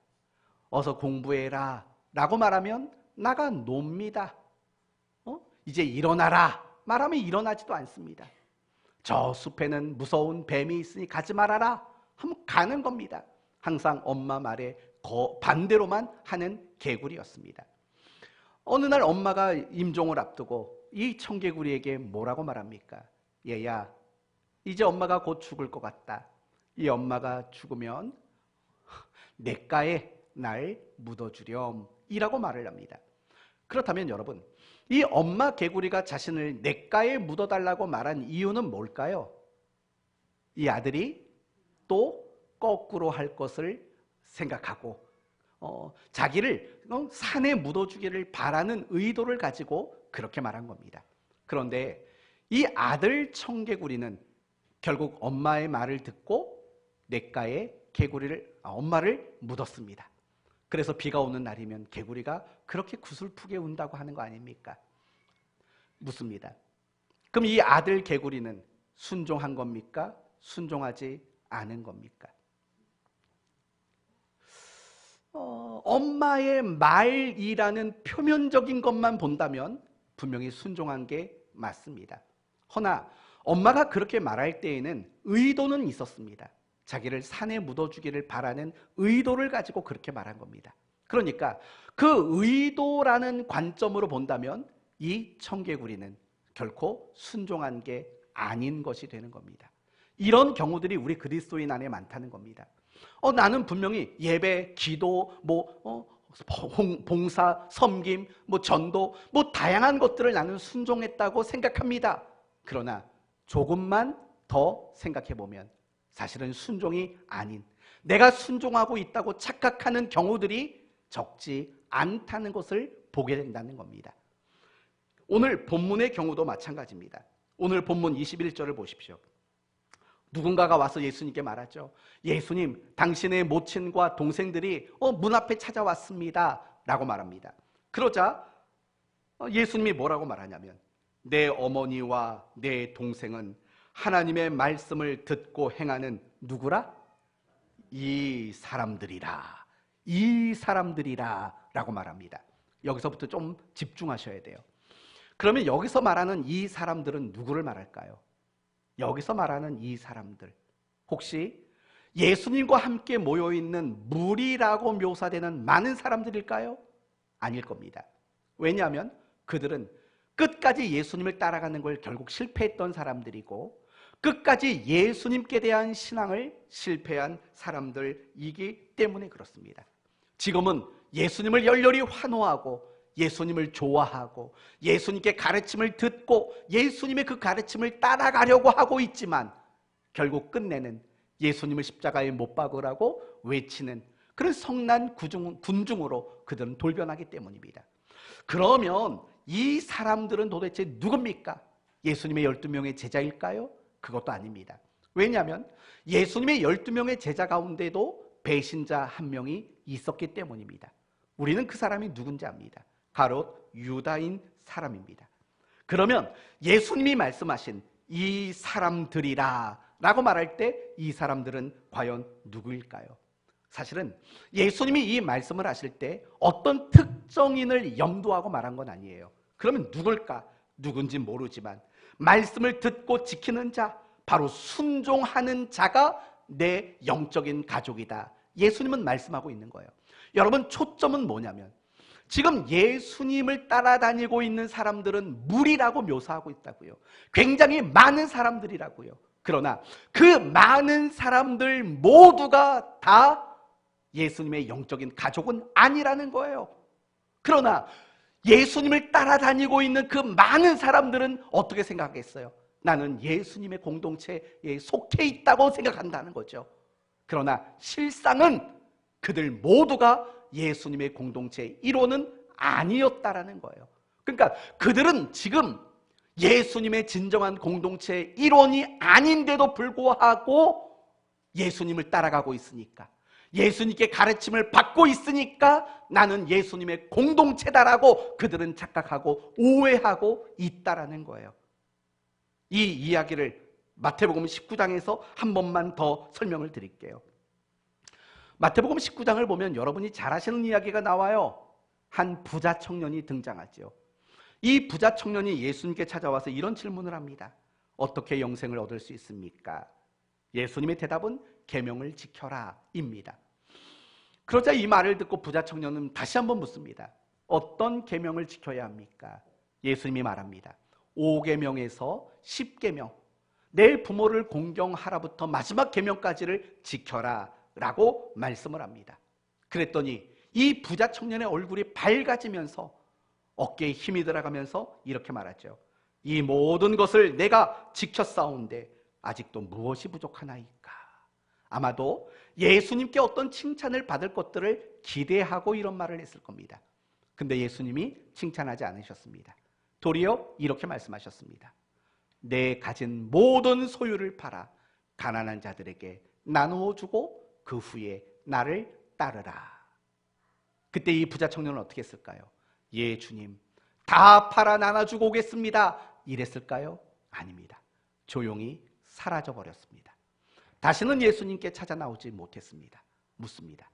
어서 공부해라 라고 말하면 나가 놉니다. 이제 일어나라 말하면 일어나지도 않습니다. 저 숲에는 무서운 뱀이 있으니 가지 말아라 하면 가는 겁니다. 항상 엄마 말에 반대로만 하는 개구리였습니다. 어느 날 엄마가 임종을 앞두고 이 청개구리에게 뭐라고 말합니까? 얘야, 이제 엄마가 곧 죽을 것 같다. 이 엄마가 죽으면 냇가에 날 묻어주렴 이라고 말을 합니다. 그렇다면 여러분, 이 엄마 개구리가 자신을 냇가에 묻어달라고 말한 이유는 뭘까요? 이 아들이 또 거꾸로 할 것을 생각하고 자기를 산에 묻어주기를 바라는 의도를 가지고 그렇게 말한 겁니다. 그런데 이 아들 청개구리는 결국 엄마의 말을 듣고 냇가에 엄마를 묻었습니다. 그래서 비가 오는 날이면 개구리가 그렇게 구슬프게 운다고 하는 거 아닙니까? 묻습니다. 그럼 이 아들 개구리는 순종한 겁니까? 순종하지 않은 겁니까? 엄마의 말이라는 표면적인 것만 본다면 분명히 순종한 게 맞습니다. 허나 엄마가 그렇게 말할 때에는 의도는 있었습니다. 자기를 산에 묻어주기를 바라는 의도를 가지고 그렇게 말한 겁니다. 그러니까 그 의도라는 관점으로 본다면 이 청개구리는 결코 순종한 게 아닌 것이 되는 겁니다. 이런 경우들이 우리 그리스도인 안에 많다는 겁니다. 나는 분명히 예배, 기도, 봉사, 섬김, 전도, 다양한 것들을 나는 순종했다고 생각합니다. 그러나 조금만 더 생각해 보면 사실은 순종이 아닌, 내가 순종하고 있다고 착각하는 경우들이 적지 않다는 것을 보게 된다는 겁니다. 오늘 본문의 경우도 마찬가지입니다. 오늘 본문 21절을 보십시오. 누군가가 와서 예수님께 말하죠. 예수님, 당신의 모친과 동생들이 문 앞에 찾아왔습니다 라고 말합니다. 그러자 예수님이 뭐라고 말하냐면 내 어머니와 내 동생은 하나님의 말씀을 듣고 행하는 누구라? 이 사람들이라. 이 사람들이라 라고 말합니다. 여기서부터 좀 집중하셔야 돼요. 그러면 여기서 말하는 이 사람들은 누구를 말할까요? 여기서 말하는 이 사람들, 혹시 예수님과 함께 모여있는 무리라고 묘사되는 많은 사람들일까요? 아닐 겁니다. 왜냐하면 그들은 끝까지 예수님을 따라가는 걸 결국 실패했던 사람들이고 끝까지 예수님께 대한 신앙을 실패한 사람들이기 때문에 그렇습니다. 지금은 예수님을 열렬히 환호하고 예수님을 좋아하고 예수님께 가르침을 듣고 예수님의 그 가르침을 따라가려고 하고 있지만 결국 끝내는 예수님을 십자가에 못 박으라고 외치는 그런 성난 군중으로 그들은 돌변하기 때문입니다. 그러면 이 사람들은 도대체 누굽니까? 예수님의 12명의 제자일까요? 그것도 아닙니다. 왜냐하면 예수님의 12명의 제자 가운데도 배신자 한 명이 있었기 때문입니다. 우리는 그 사람이 누군지 압니다. 바로 유다인 사람입니다. 그러면 예수님이 말씀하신 이 사람들이라 라고 말할 때 이 사람들은 과연 누구일까요? 사실은 예수님이 이 말씀을 하실 때 어떤 특정인을 염두하고 말한 건 아니에요. 그러면 누굴까? 누군지 모르지만 말씀을 듣고 지키는 자, 바로 순종하는 자가 내 영적인 가족이다. 예수님은 말씀하고 있는 거예요. 여러분, 초점은 뭐냐면 지금 예수님을 따라다니고 있는 사람들은 무리라고 묘사하고 있다고요. 굉장히 많은 사람들이라고요. 그러나 그 많은 사람들 모두가 다 예수님의 영적인 가족은 아니라는 거예요. 그러나 예수님을 따라다니고 있는 그 많은 사람들은 어떻게 생각했어요? 나는 예수님의 공동체에 속해 있다고 생각한다는 거죠. 그러나 실상은 그들 모두가 예수님의 공동체의 일원은 아니었다라는 거예요. 그러니까 그들은 지금 예수님의 진정한 공동체의 일원이 아닌데도 불구하고 예수님을 따라가고 있으니까, 예수님께 가르침을 받고 있으니까 나는 예수님의 공동체다라고 그들은 착각하고 오해하고 있다라는 거예요. 이 이야기를 마태복음 19장에서 한 번만 더 설명을 드릴게요. 마태복음 19장을 보면 여러분이 잘 아시는 이야기가 나와요. 한 부자 청년이 등장하죠. 이 부자 청년이 예수님께 찾아와서 이런 질문을 합니다. 어떻게 영생을 얻을 수 있습니까? 예수님의 대답은 계명을 지켜라 입니다. 그러자 이 말을 듣고 부자 청년은 다시 한번 묻습니다. 어떤 계명을 지켜야 합니까? 예수님이 말합니다. 5계명에서 10계명, 내 부모를 공경하라부터 마지막 계명까지를 지켜라 라고 말씀을 합니다. 그랬더니 이 부자 청년의 얼굴이 밝아지면서 어깨에 힘이 들어가면서 이렇게 말하죠. 이 모든 것을 내가 지켰사온데 아직도 무엇이 부족하나이까? 아마도 예수님께 어떤 칭찬을 받을 것들을 기대하고 이런 말을 했을 겁니다. 근데 예수님이 칭찬하지 않으셨습니다. 도리어 이렇게 말씀하셨습니다. 내 가진 모든 소유를 팔아 가난한 자들에게 나누어 주고 그 후에 나를 따르라. 그때 이 부자 청년은 어떻게 했을까요? 예, 주님, 다 팔아 나눠주고 오겠습니다. 이랬을까요? 아닙니다. 조용히 사라져 버렸습니다. 다시는 예수님께 찾아 나오지 못했습니다. 묻습니다.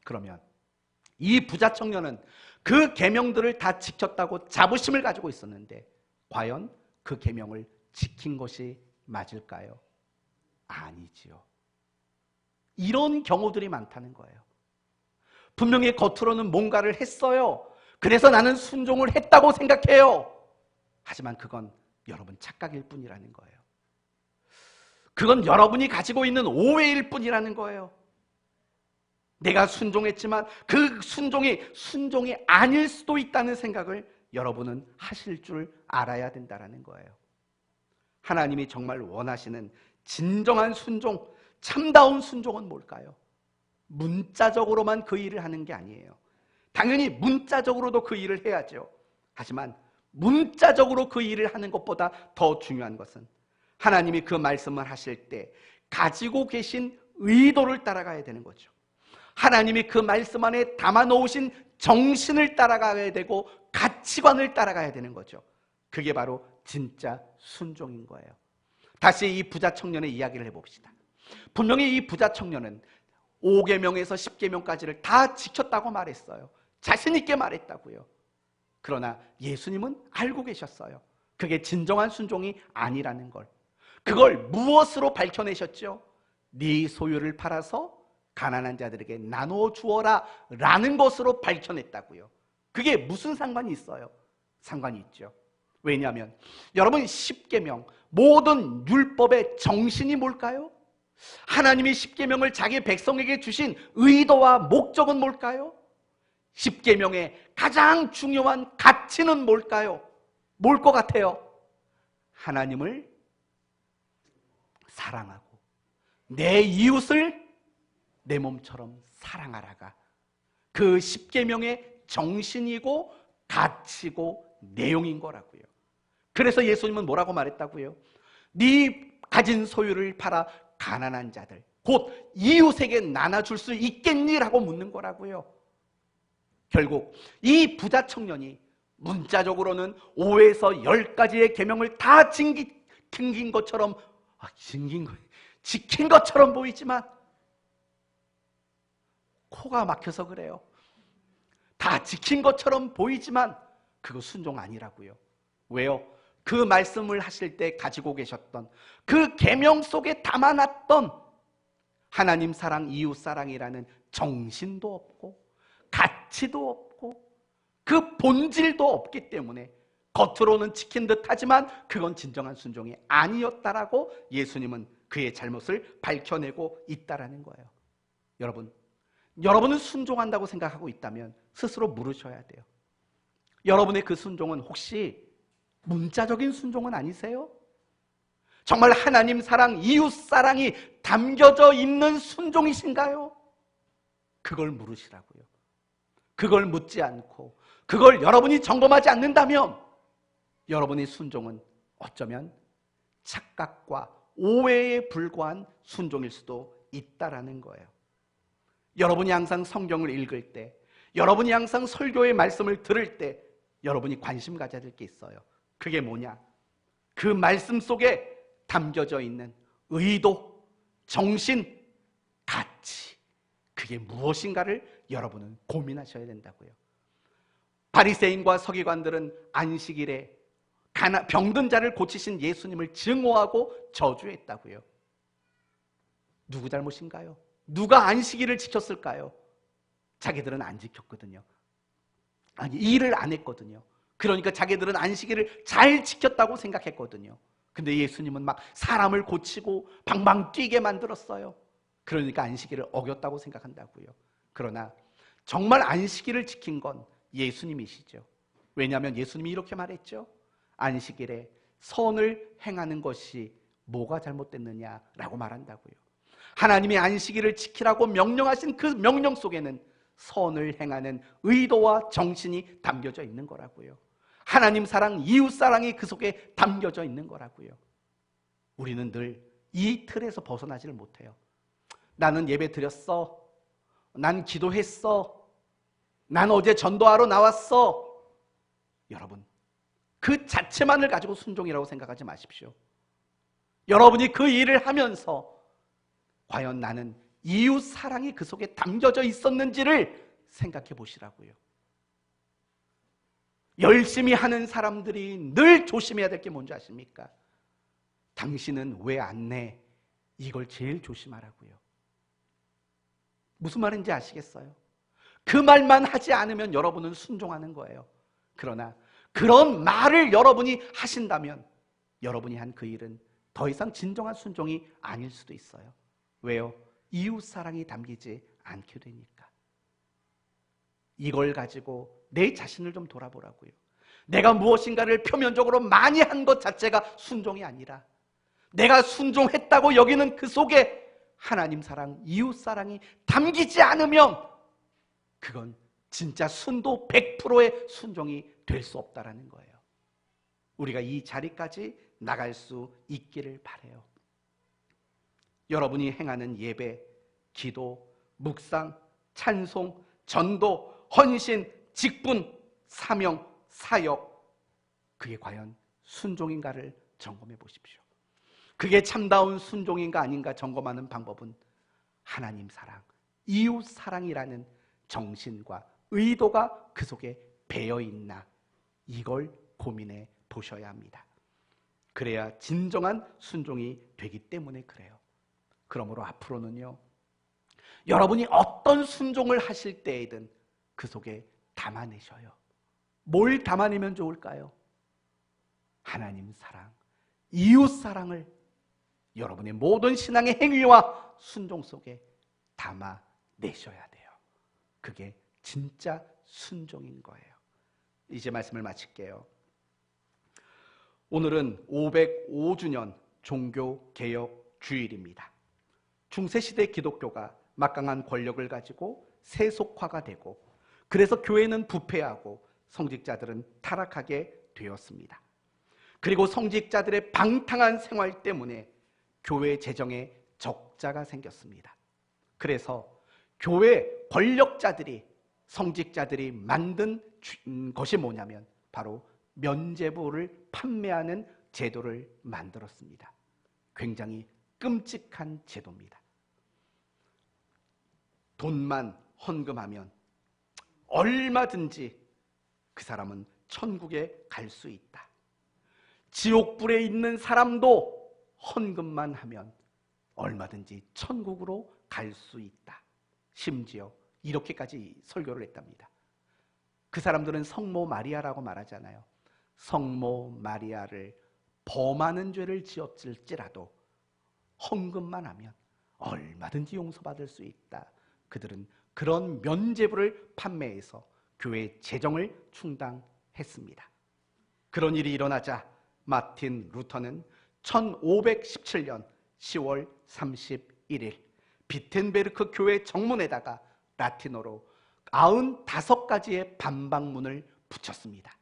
그러면 이 부자 청년은 그 계명들을 다 지켰다고 자부심을 가지고 있었는데 과연 그 계명을 지킨 것이 맞을까요? 아니지요. 이런 경우들이 많다는 거예요. 분명히 겉으로는 뭔가를 했어요. 그래서 나는 순종을 했다고 생각해요. 하지만 그건 여러분 착각일 뿐이라는 거예요. 그건 여러분이 가지고 있는 오해일 뿐이라는 거예요. 내가 순종했지만 그 순종이 아닐 수도 있다는 생각을 여러분은 하실 줄 알아야 된다는 거예요. 하나님이 정말 원하시는 진정한 순종, 참다운 순종은 뭘까요? 문자적으로만 그 일을 하는 게 아니에요. 당연히 문자적으로도 그 일을 해야죠. 하지만 문자적으로 그 일을 하는 것보다 더 중요한 것은 하나님이 그 말씀을 하실 때 가지고 계신 의도를 따라가야 되는 거죠. 하나님이 그 말씀 안에 담아놓으신 정신을 따라가야 되고 가치관을 따라가야 되는 거죠. 그게 바로 진짜 순종인 거예요. 다시 이 부자 청년의 이야기를 해봅시다. 분명히 이 부자 청년은 5계명에서 10계명까지를 다 지켰다고 말했어요. 자신 있게 말했다고요. 그러나 예수님은 알고 계셨어요. 그게 진정한 순종이 아니라는 걸. 그걸 무엇으로 밝혀내셨죠? 네 소유를 팔아서 가난한 자들에게 나눠 주어라 라는 것으로 밝혀냈다고요. 그게 무슨 상관이 있어요? 상관이 있죠. 왜냐하면 여러분 10계명 모든 율법의 정신이 뭘까요? 하나님이 10계명을 자기 백성에게 주신 의도와 목적은 뭘까요? 10계명의 가장 중요한 가치는 뭘까요? 뭘 것 같아요? 하나님을 사랑하고 내 이웃을 내 몸처럼 사랑하라가 그 10계명의 정신이고 가치고 내용인 거라고요. 그래서 예수님은 뭐라고 말했다고요? 네 가진 소유를 팔아 가난한 자들 곧 이웃에게 나눠줄 수 있겠니라고 묻는 거라고요. 결국 이 부자 청년이 문자적으로는 5에서 10가지의 계명을 다 지킨 것처럼 지킨 것처럼 보이지만 코가 막혀서 그래요. 다 지킨 것처럼 보이지만 그거 순종 아니라고요. 왜요? 그 말씀을 하실 때 가지고 계셨던 그 계명 속에 담아놨던 하나님 사랑, 이웃 사랑이라는 정신도 없고 가치도 없고 그 본질도 없기 때문에 겉으로는 지킨 듯 하지만 그건 진정한 순종이 아니었다라고 예수님은 그의 잘못을 밝혀내고 있다라는 거예요. 여러분은 순종한다고 생각하고 있다면 스스로 물으셔야 돼요. 여러분의 그 순종은 혹시 문자적인 순종은 아니세요? 정말 하나님 사랑, 이웃 사랑이 담겨져 있는 순종이신가요? 그걸 물으시라고요. 그걸 묻지 않고 그걸 여러분이 점검하지 않는다면 여러분의 순종은 어쩌면 착각과 오해에 불과한 순종일 수도 있다라는 거예요. 여러분이 항상 성경을 읽을 때, 여러분이 항상 설교의 말씀을 들을 때 여러분이 관심 가져야 될 게 있어요. 그게 뭐냐? 그 말씀 속에 담겨져 있는 의도, 정신, 가치, 그게 무엇인가를 여러분은 고민하셔야 된다고요. 바리새인과 서기관들은 안식일에 병든 자를 고치신 예수님을 증오하고 저주했다고요. 누구 잘못인가요? 누가 안식일을 지켰을까요? 자기들은 안 지켰거든요. 아니, 일을 안 했거든요. 그러니까 자기들은 안식일을 잘 지켰다고 생각했거든요. 근데 예수님은 막 사람을 고치고 방방 뛰게 만들었어요. 그러니까 안식일을 어겼다고 생각한다고요. 그러나 정말 안식일을 지킨 건 예수님이시죠. 왜냐하면 예수님이 이렇게 말했죠. 안식일에 선을 행하는 것이 뭐가 잘못됐느냐라고 말한다고요. 하나님이 안식일을 지키라고 명령하신 그 명령 속에는 선을 행하는 의도와 정신이 담겨져 있는 거라고요. 하나님 사랑, 이웃 사랑이 그 속에 담겨져 있는 거라고요. 우리는 늘 이 틀에서 벗어나지를 못해요. 나는 예배 드렸어. 난 기도했어. 난 어제 전도하러 나왔어. 여러분, 그 자체만을 가지고 순종이라고 생각하지 마십시오. 여러분이 그 일을 하면서 과연 나는 이웃 사랑이 그 속에 담겨져 있었는지를 생각해 보시라고요. 열심히 하는 사람들이 늘 조심해야 될 게 뭔지 아십니까? 당신은 왜 안 내? 이걸 제일 조심하라고요. 무슨 말인지 아시겠어요? 그 말만 하지 않으면 여러분은 순종하는 거예요. 그러나 그런 말을 여러분이 하신다면 여러분이 한 그 일은 더 이상 진정한 순종이 아닐 수도 있어요. 왜요? 이웃 사랑이 담기지 않게 되니까. 이걸 가지고 내 자신을 좀 돌아보라고요. 내가 무엇인가를 표면적으로 많이 한 것 자체가 순종이 아니라 내가 순종했다고 여기는 그 속에 하나님 사랑, 이웃 사랑이 담기지 않으면 그건 진짜 순도 100%의 순종이 될 수 없다라는 거예요. 우리가 이 자리까지 나갈 수 있기를 바라요. 여러분이 행하는 예배, 기도, 묵상, 찬송, 전도, 헌신, 직분, 사명, 사역, 그게 과연 순종인가를 점검해 보십시오. 그게 참다운 순종인가 아닌가 점검하는 방법은 하나님 사랑, 이웃 사랑이라는 정신과 의도가 그 속에 배어 있나, 이걸 고민해 보셔야 합니다. 그래야 진정한 순종이 되기 때문에 그래요. 그러므로 앞으로는요, 여러분이 어떤 순종을 하실 때에든 그 속에 담아내셔요. 뭘 담아내면 좋을까요? 하나님 사랑, 이웃 사랑을 여러분의 모든 신앙의 행위와 순종 속에 담아내셔야 돼요. 그게 진짜 순종인 거예요. 이제 말씀을 마칠게요. 오늘은 505주년 종교개혁 주일입니다. 중세시대 기독교가 막강한 권력을 가지고 세속화가 되고, 그래서 교회는 부패하고 성직자들은 타락하게 되었습니다. 그리고 성직자들의 방탕한 생활 때문에 교회 재정에 적자가 생겼습니다. 그래서 교회 권력자들이, 성직자들이 만든 것이 뭐냐면 바로 면죄부를 판매하는 제도를 만들었습니다. 굉장히 끔찍한 제도입니다. 돈만 헌금하면 얼마든지 그 사람은 천국에 갈 수 있다. 지옥불에 있는 사람도 헌금만 하면 얼마든지 천국으로 갈 수 있다. 심지어 이렇게까지 설교를 했답니다. 그 사람들은 성모 마리아라고 말하잖아요. 성모 마리아를 범하는 죄를 지었을지라도 헌금만 하면 얼마든지 용서받을 수 있다. 그들은 그런 면죄부를 판매해서 교회 재정을 충당했습니다. 그런 일이 일어나자 마틴 루터는 1517년 10월 31일 비텐베르크 교회 정문에다가 라틴어로 95가지의 반박문을 붙였습니다.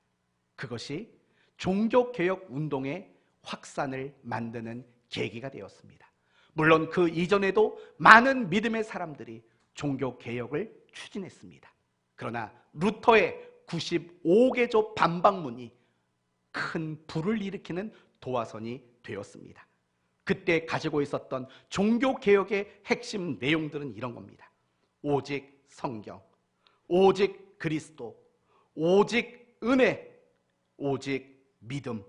그것이 종교개혁 운동의 확산을 만드는 계기가 되었습니다. 물론 그 이전에도 많은 믿음의 사람들이 종교개혁을 추진했습니다. 그러나 루터의 95개조 반박문이 큰 불을 일으키는 도화선이 되었습니다. 그때 가지고 있었던 종교개혁의 핵심 내용들은 이런 겁니다. 오직 성경, 오직 그리스도, 오직 은혜, 오직 믿음,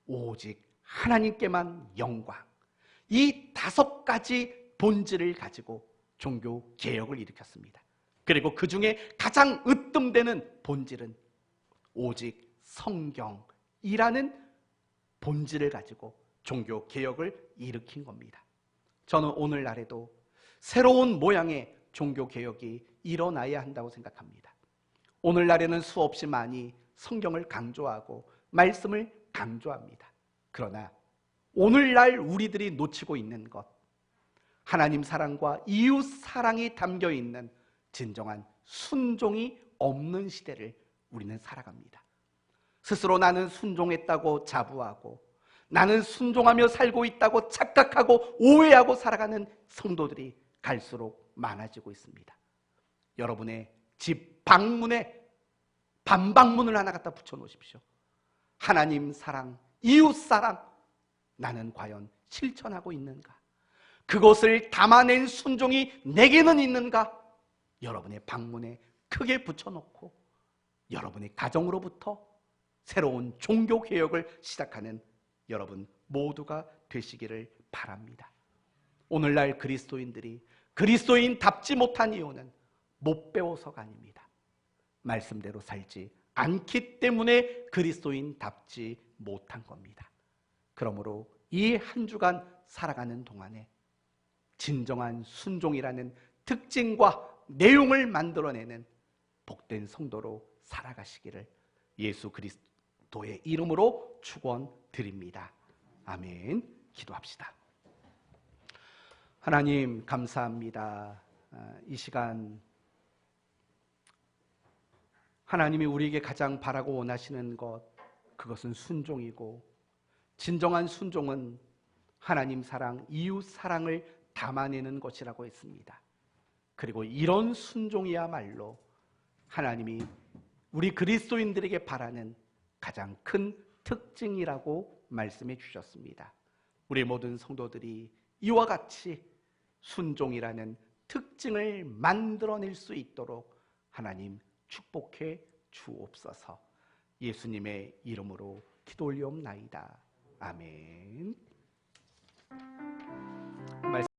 오직 하나님께만 영광. 이 5가지 본질을 가지고 종교개혁을 일으켰습니다. 그리고 그 중에 가장 으뜸되는 본질은 오직 성경이라는 본질을 가지고 종교개혁을 일으킨 겁니다. 저는 오늘날에도 새로운 모양의 종교개혁이 일어나야 한다고 생각합니다. 오늘날에는 수없이 많이 성경을 강조하고 말씀을 강조합니다. 그러나 오늘날 우리들이 놓치고 있는 것, 하나님 사랑과 이웃 사랑이 담겨 있는 진정한 순종이 없는 시대를 우리는 살아갑니다. 스스로 나는 순종했다고 자부하고 나는 순종하며 살고 있다고 착각하고 오해하고 살아가는 성도들이 갈수록 많아지고 있습니다. 여러분의 집 방문에 반박문을 하나 갖다 붙여놓으십시오. 하나님 사랑, 이웃 사랑, 나는 과연 실천하고 있는가? 그것을 담아낸 순종이 내게는 있는가? 여러분의 방문에 크게 붙여놓고 여러분의 가정으로부터 새로운 종교개혁을 시작하는 여러분 모두가 되시기를 바랍니다. 오늘날 그리스도인들이 그리스도인답지 못한 이유는 못 배워서가 아닙니다. 말씀대로 살지 않기 때문에 그리스도인답지 못한 겁니다. 그러므로 이 한 주간 살아가는 동안에 진정한 순종이라는 특징과 내용을 만들어내는 복된 성도로 살아가시기를 예수 그리스도의 이름으로 축원드립니다. 아멘. 기도합시다. 하나님 감사합니다. 이 시간 하나님이 우리에게 가장 바라고 원하시는 것, 그것은 순종이고 진정한 순종은 하나님 사랑, 이웃 사랑을 담아내는 것이라고 했습니다. 그리고 이런 순종이야말로 하나님이 우리 그리스도인들에게 바라는 가장 큰 특징이라고 말씀해 주셨습니다. 우리 모든 성도들이 이와 같이 순종이라는 특징을 만들어낼 수 있도록 하나님 축복해 주옵소서. 예수님의 이름으로 기도 올리옵나이다. 아멘.